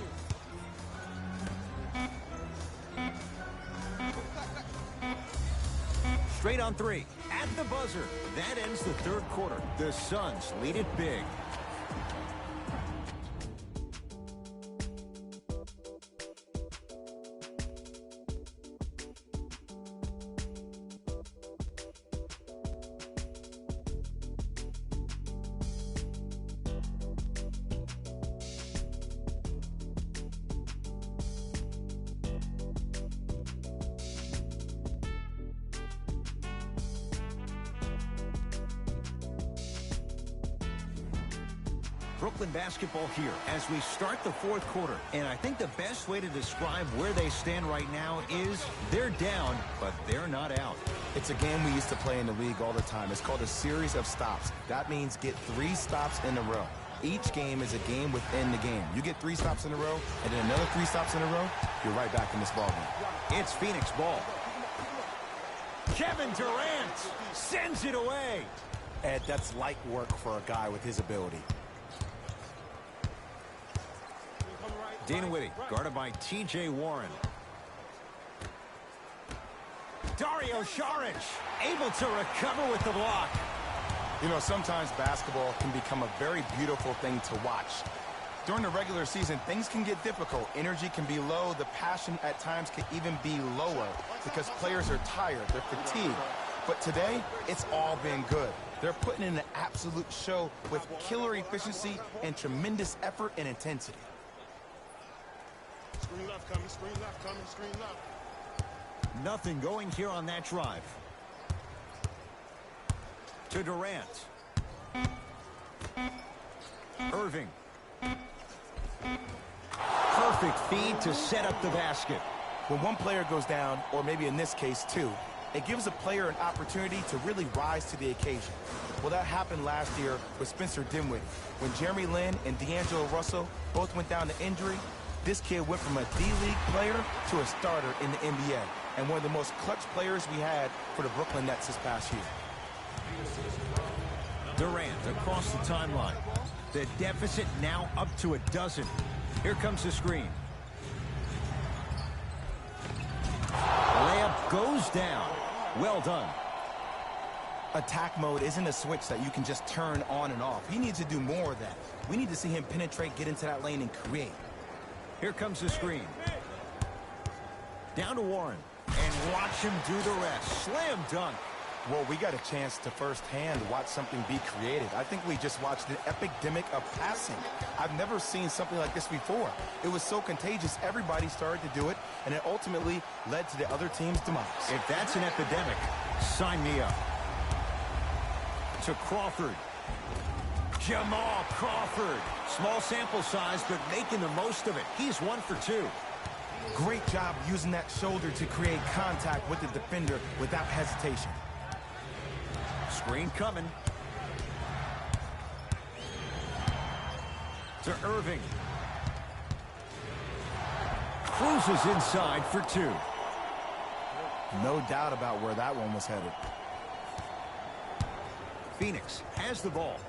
you. Straight on 3. At the buzzer. That ends the third quarter. The Suns lead it big. Brooklyn basketball here as we start the fourth quarter. And I think the best way to describe where they stand right now is they're down, but they're not out. It's a game we used to play in the league all the time. It's called a series of stops. That means get 3 stops in a row. Each game is a game within the game. You get 3 stops in a row, and then another 3 stops in a row, you're right back in this ballgame. It's Phoenix ball. Kevin Durant sends it away. Ed, that's light work for a guy with his ability. Dinwiddie, guarded by T.J. Warren. Dario Saric, able to recover with the block. You know, sometimes basketball can become a very beautiful thing to watch. During the regular season, things can get difficult. Energy can be low. The passion at times can even be lower because players are tired. They're fatigued. But today, it's all been good. They're putting in an absolute show with killer efficiency and tremendous effort and intensity. Screen left coming, screen left coming, screen left. Nothing going here on that drive. To Durant. Irving. Perfect feed to set up the basket. When one player goes down, or maybe in this case two, it gives a player an opportunity to really rise to the occasion. Well, that happened last year with Spencer Dinwiddie. When Jeremy Lin and D'Angelo Russell both went down to injury, this kid went from a D-League player to a starter in the NBA, and one of the most clutch players we had for the Brooklyn Nets this past year. Durant across the timeline. The deficit now up to a dozen. Here comes the screen. Layup goes down. Well done. Attack mode isn't a switch that you can just turn on and off. He needs to do more of that. We need to see him penetrate, get into that lane, and create. Here comes the screen. Down to Warren. And watch him do the rest. Slam dunk. Well, we got a chance to firsthand watch something be created. I think we just watched an epidemic of passing. I've never seen something like this before. It was so contagious, everybody started to do it, and it ultimately led to the other team's demise. If that's an epidemic, sign me up. To Crawford. Jamal Crawford. Small sample size, but making the most of it. He's 1 for 2. Great job using that shoulder to create contact with the defender without hesitation. Screen coming. To Irving. Cruises inside for 2. No doubt about where that one was headed. Phoenix has the ball.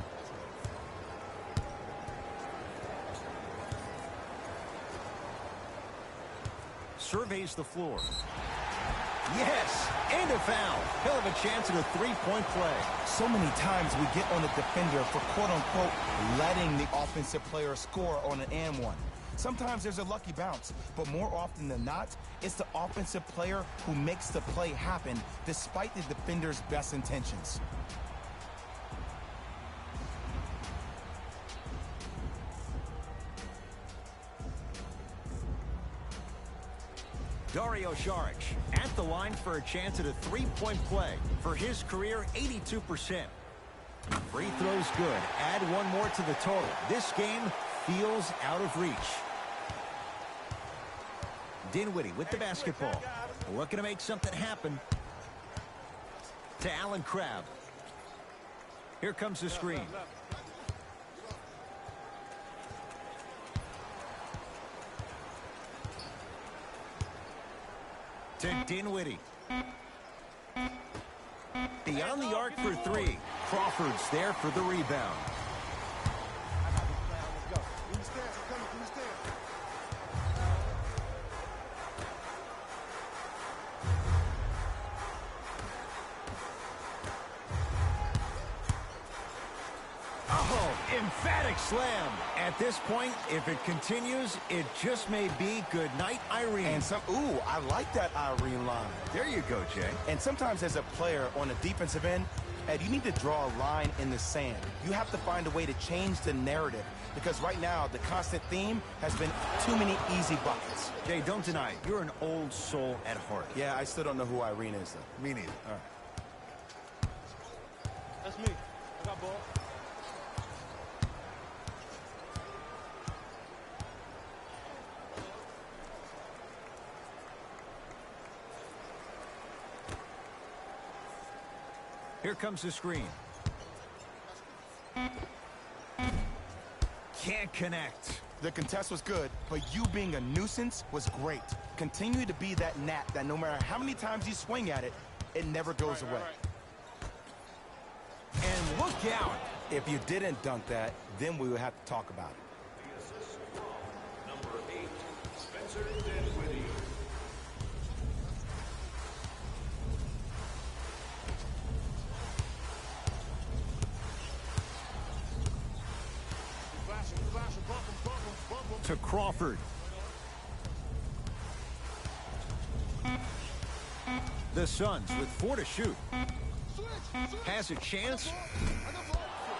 Surveys the floor. Yes, and a foul. He'll have a chance at a 3-point play. So many times we get on the defender for quote-unquote letting the offensive player score on an and one. Sometimes there's a lucky bounce, but more often than not, it's the offensive player who makes the play happen despite the defender's best intentions. Dario Saric at the line for a chance at a 3-point play. For his career, 82%. Free throws good. Add one more to the total. This game feels out of reach. Dinwiddie with the basketball. Looking to make something happen. To Allen Crabbe. Here comes the screen. To Dinwiddie. Beyond the arc for 3. Crawford's there for the rebound. Emphatic slam. At this point, if it continues, it just may be good night, Irene. And ooh, I like that Irene line. There you go, Jay. And sometimes as a player on the defensive end, Ed, you need to draw a line in the sand. You have to find a way to change the narrative because right now the constant theme has been too many easy buckets. Jay, don't deny it. You're an old soul at heart. Yeah, I still don't know who Irene is, though. Me neither. All right. That's me. I got ball. Here comes the screen. Can't connect. The contest was good, but you being a nuisance was great. Continue to be that gnat that no matter how many times you swing at it, it never goes away. And look out. If you didn't dunk that, then we would have to talk about it. The assist from number 8, Spencer Dinwiddie. To Crawford. The Suns with 4 to shoot. Has a chance.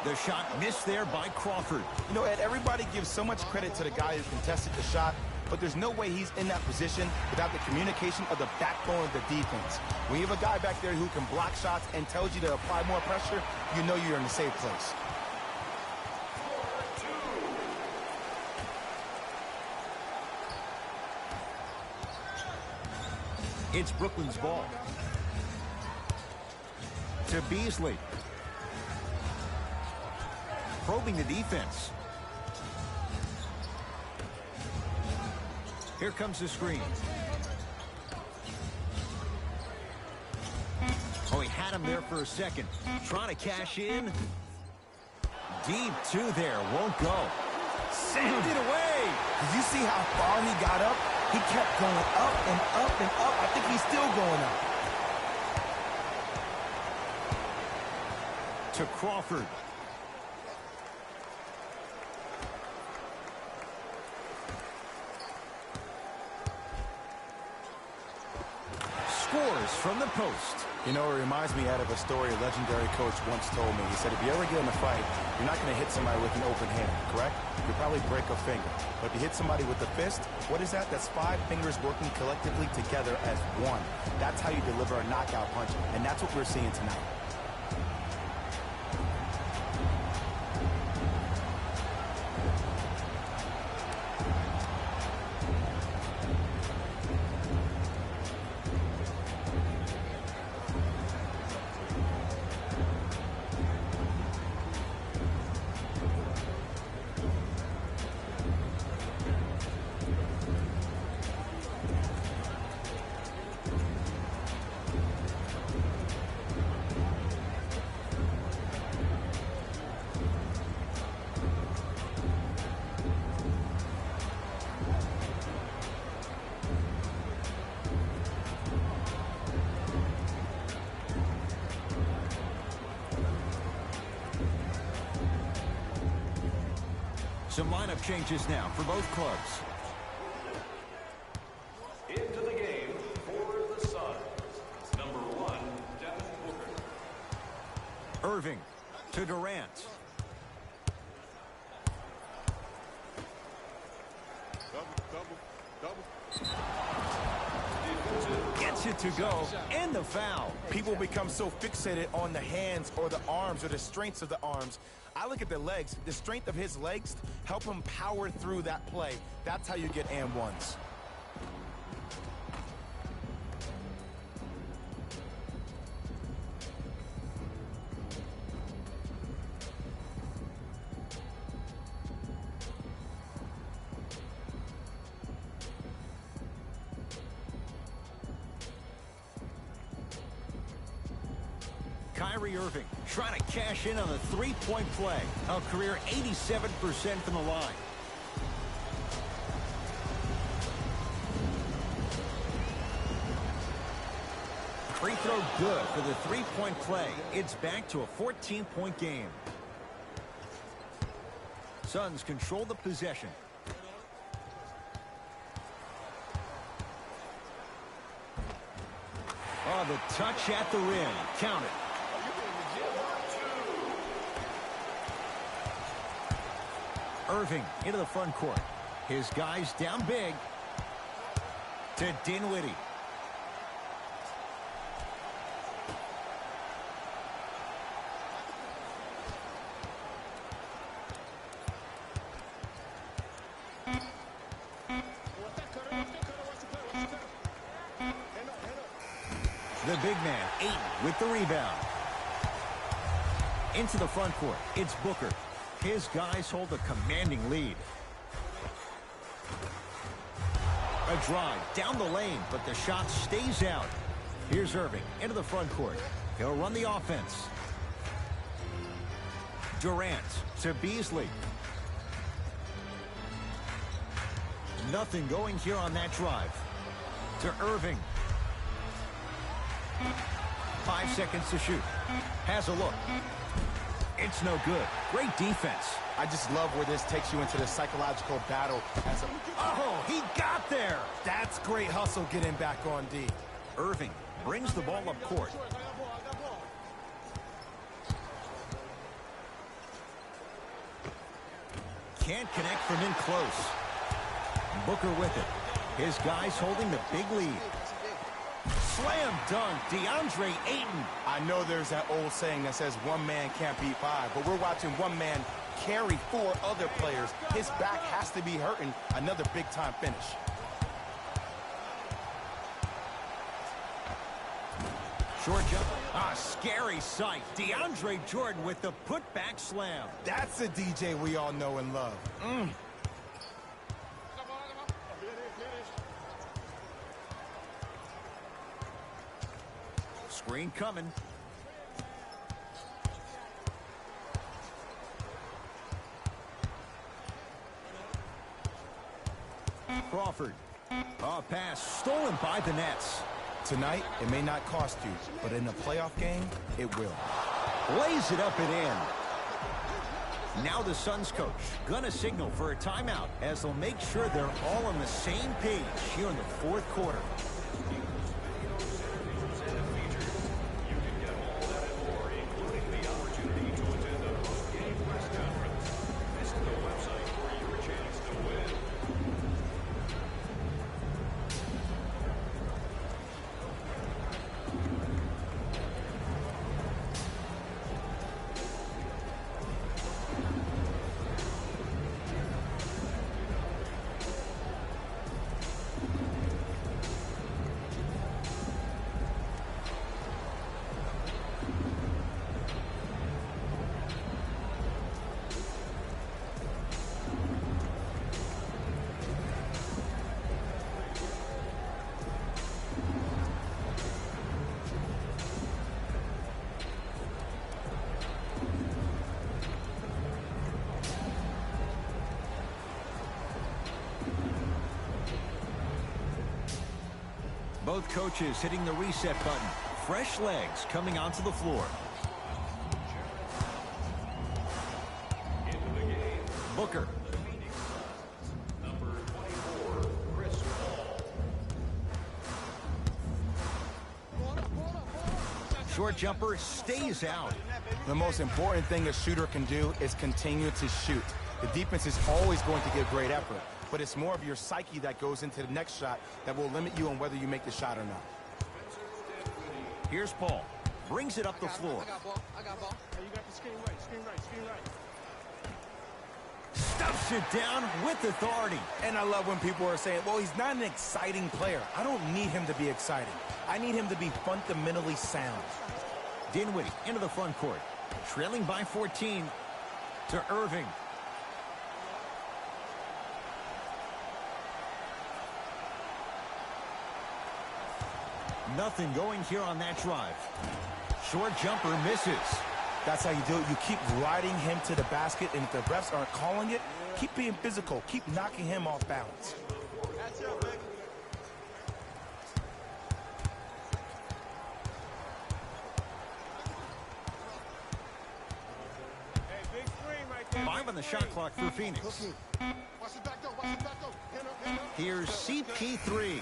The shot missed there by Crawford. You know, Ed, everybody gives so much credit to the guy who contested the shot, but there's no way he's in that position without the communication of the backbone of the defense. When you have a guy back there who can block shots and tells you to apply more pressure, you know you're in a safe place. It's Brooklyn's ball. To Beasley. Probing the defense. Here comes the screen. Oh, he had him there for a second. Trying to cash in. Deep two there. Won't go. Send it away. Did you see how far he got up? He kept going up and up and up. I think he's still going up. To Crawford. Scores from the post. You know, it reminds me out of a story a legendary coach once told me. He said, if you ever get in a fight, you're not going to hit somebody with an open hand, correct? You'll probably break a finger. But if you hit somebody with a fist, what is that? That's 5 fingers working collectively together as one. That's how you deliver a knockout punch, and that's what we're seeing tonight. Some lineup changes now for both clubs. Into the game for the Suns. Number 1, Devin Booker. Irving to Durant. Gets it to go, and the foul. People become so fixated on the hands or the arms or the strengths of the arms. I look at the legs. The strength of his legs help him power through that play. That's how you get and ones. Kyrie Irving trying to cash in on a three-point play. A career 87% from the line. Free throw good for the three-point play. It's back to a 14-point game. Suns control the possession. Oh, the touch at the rim. Count it. Irving into the front court. His guys down big. To Dinwiddie. The big man, Ayton, with the rebound. Into the front court, it's Booker. His guys hold a commanding lead. A drive down the lane, but the shot stays out. Here's Irving into the front court. He'll run the offense. Durant to Beasley. Nothing going here on that drive. To Irving. 5 seconds to shoot. Has a look. It's no good. Great defense. I just love where this takes you into the psychological battle. Oh, he got there. That's great hustle getting back on D. Irving brings the ball up court. Can't connect from in close. Booker with it. His guys holding the big lead. Slam dunk, DeAndre Ayton. I know there's that old saying that says one man can't beat five, but we're watching one man carry 4 other players. His back has to be hurting. Another big-time finish. Short jump. A scary sight. DeAndre Jordan with the putback slam. That's a DJ we all know and love. Screen coming. Crawford. A pass stolen by the Nets. Tonight, it may not cost you, but in a playoff game, it will. Lays it up and in. Now the Suns coach gonna signal for a timeout as they'll make sure they're all on the same page here in the fourth quarter. Both coaches hitting the reset button. Fresh legs coming onto the floor. Booker. Number 24, Chris Paul. Short jumper stays out. The most important thing a shooter can do is continue to shoot. The defense is always going to give great effort, but it's more of your psyche that goes into the next shot that will limit you on whether you make the shot or not. Here's Paul. Brings it up the floor. I got ball. Hey, you got the screen right. Stuffs it down with authority. And I love when people are saying, well, he's not an exciting player. I don't need him to be exciting. I need him to be fundamentally sound. Dinwiddie into the front court. Trailing by 14 to Irving. Nothing going here on that drive. Short jumper misses. That's how you do it. You keep riding him to the basket, and if the refs aren't calling it, keep being physical. Keep knocking him off balance. That's it, baby. 5 on the shot clock for Phoenix. Here's CP3.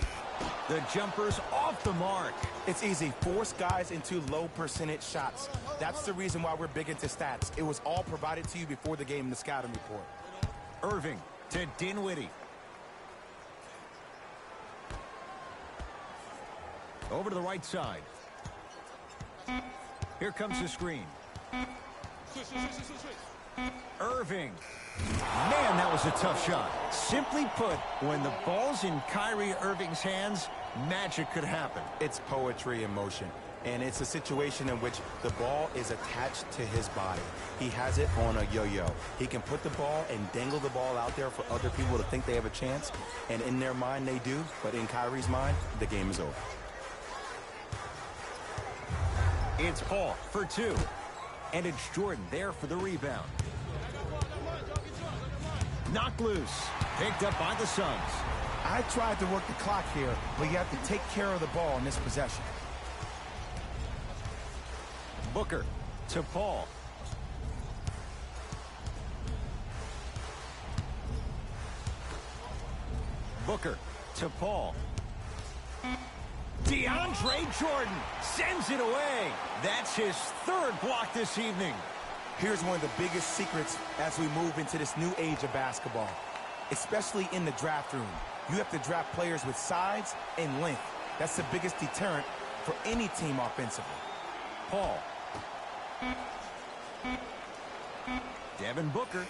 The jumper's off the mark. It's easy. Force guys into low percentage shots. That's the reason why we're big into stats. It was all provided to you before the game in the scouting report. Irving to Dinwiddie. Over to the right side. Here comes the screen. Irving. Man, that was a tough shot. Simply put, when the ball's in Kyrie Irving's hands, magic could happen. It's poetry in motion. And it's a situation in which the ball is attached to his body. He has it on a yo-yo. He can put the ball and dangle the ball out there for other people to think they have a chance. And in their mind, they do. But in Kyrie's mind, the game is over. It's Paul for two. And it's Jordan there for the rebound. Knocked loose. Picked up by the Suns. I tried to work the clock here, but you have to take care of the ball in this possession. Booker to Paul. Booker to Paul. DeAndre Jordan sends it away. That's his third block this evening. Here's one of the biggest secrets as we move into this new age of basketball, especially in the draft room. You have to draft players with size and length. That's the biggest deterrent for any team offensively. Paul. Devin Booker.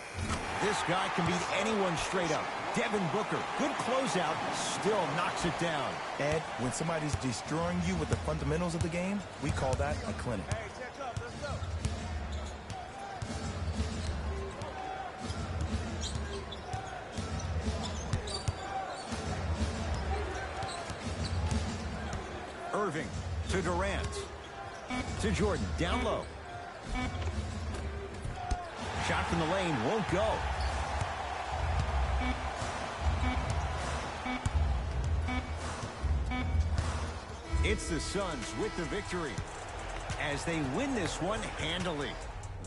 This guy can beat anyone straight up. Devin Booker, good closeout, still knocks it down. Ed, when somebody's destroying you with the fundamentals of the game, we call that a clinic. Hey, check up. Let's go. Irving to Durant. To Jordan, down low. Shot from the lane, won't go. It's the Suns with the victory as they win this one handily.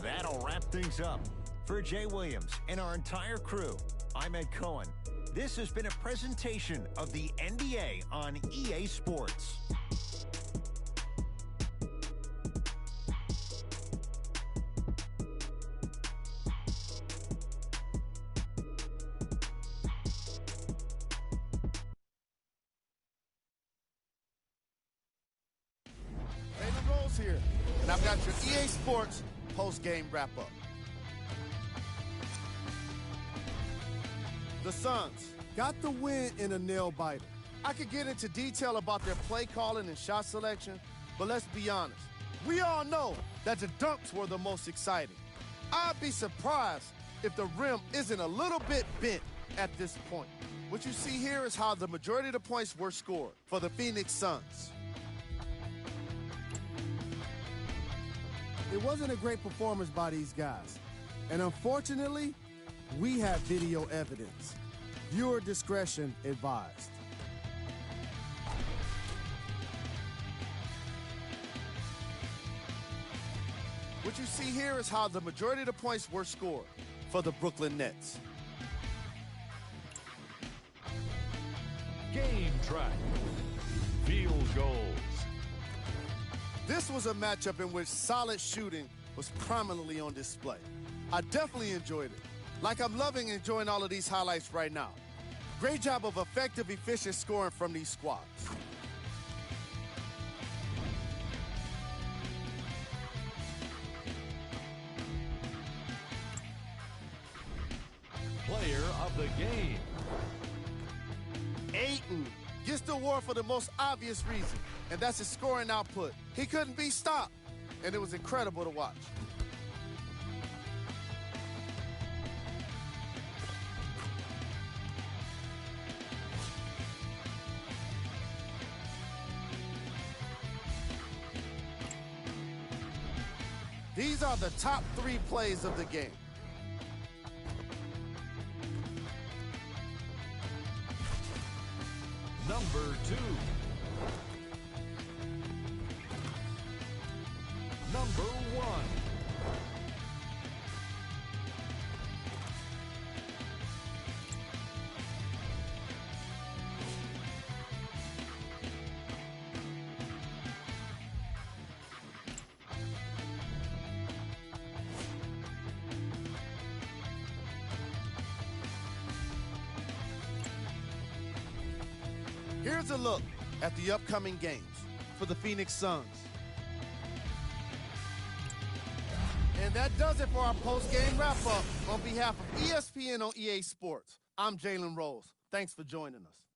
That'll wrap things up. For Jay Williams and our entire crew, I'm Ed Cohen. This has been a presentation of the NBA on EA Sports. Here, and I've got your EA Sports post-game wrap-up. The Suns got the win in a nail-biter. I could get into detail about their play calling and shot selection, but let's be honest. We all know that the dunks were the most exciting. I'd be surprised if the rim isn't a little bit bent at this point. What you see here is how the majority of the points were scored for the Phoenix Suns. It wasn't a great performance by these guys. And unfortunately, we have video evidence. Viewer discretion advised. What you see here is how the majority of the points were scored for the Brooklyn Nets. Game track. Field goals. This was a matchup in which solid shooting was prominently on display. I definitely enjoyed it. Like I'm loving and enjoying all of these highlights right now. Great job of effective, efficient scoring from these squads. Player of the game. Ayton gets the award for the most obvious reason, and that's his scoring output. He couldn't be stopped, and it was incredible to watch. These are the top 3 plays of the game. Number 2. Number 1. Here's a look at the upcoming games for the Phoenix Suns. And that does it for our post-game wrap-up. On behalf of ESPN on EA Sports, I'm Jalen Rose. Thanks for joining us.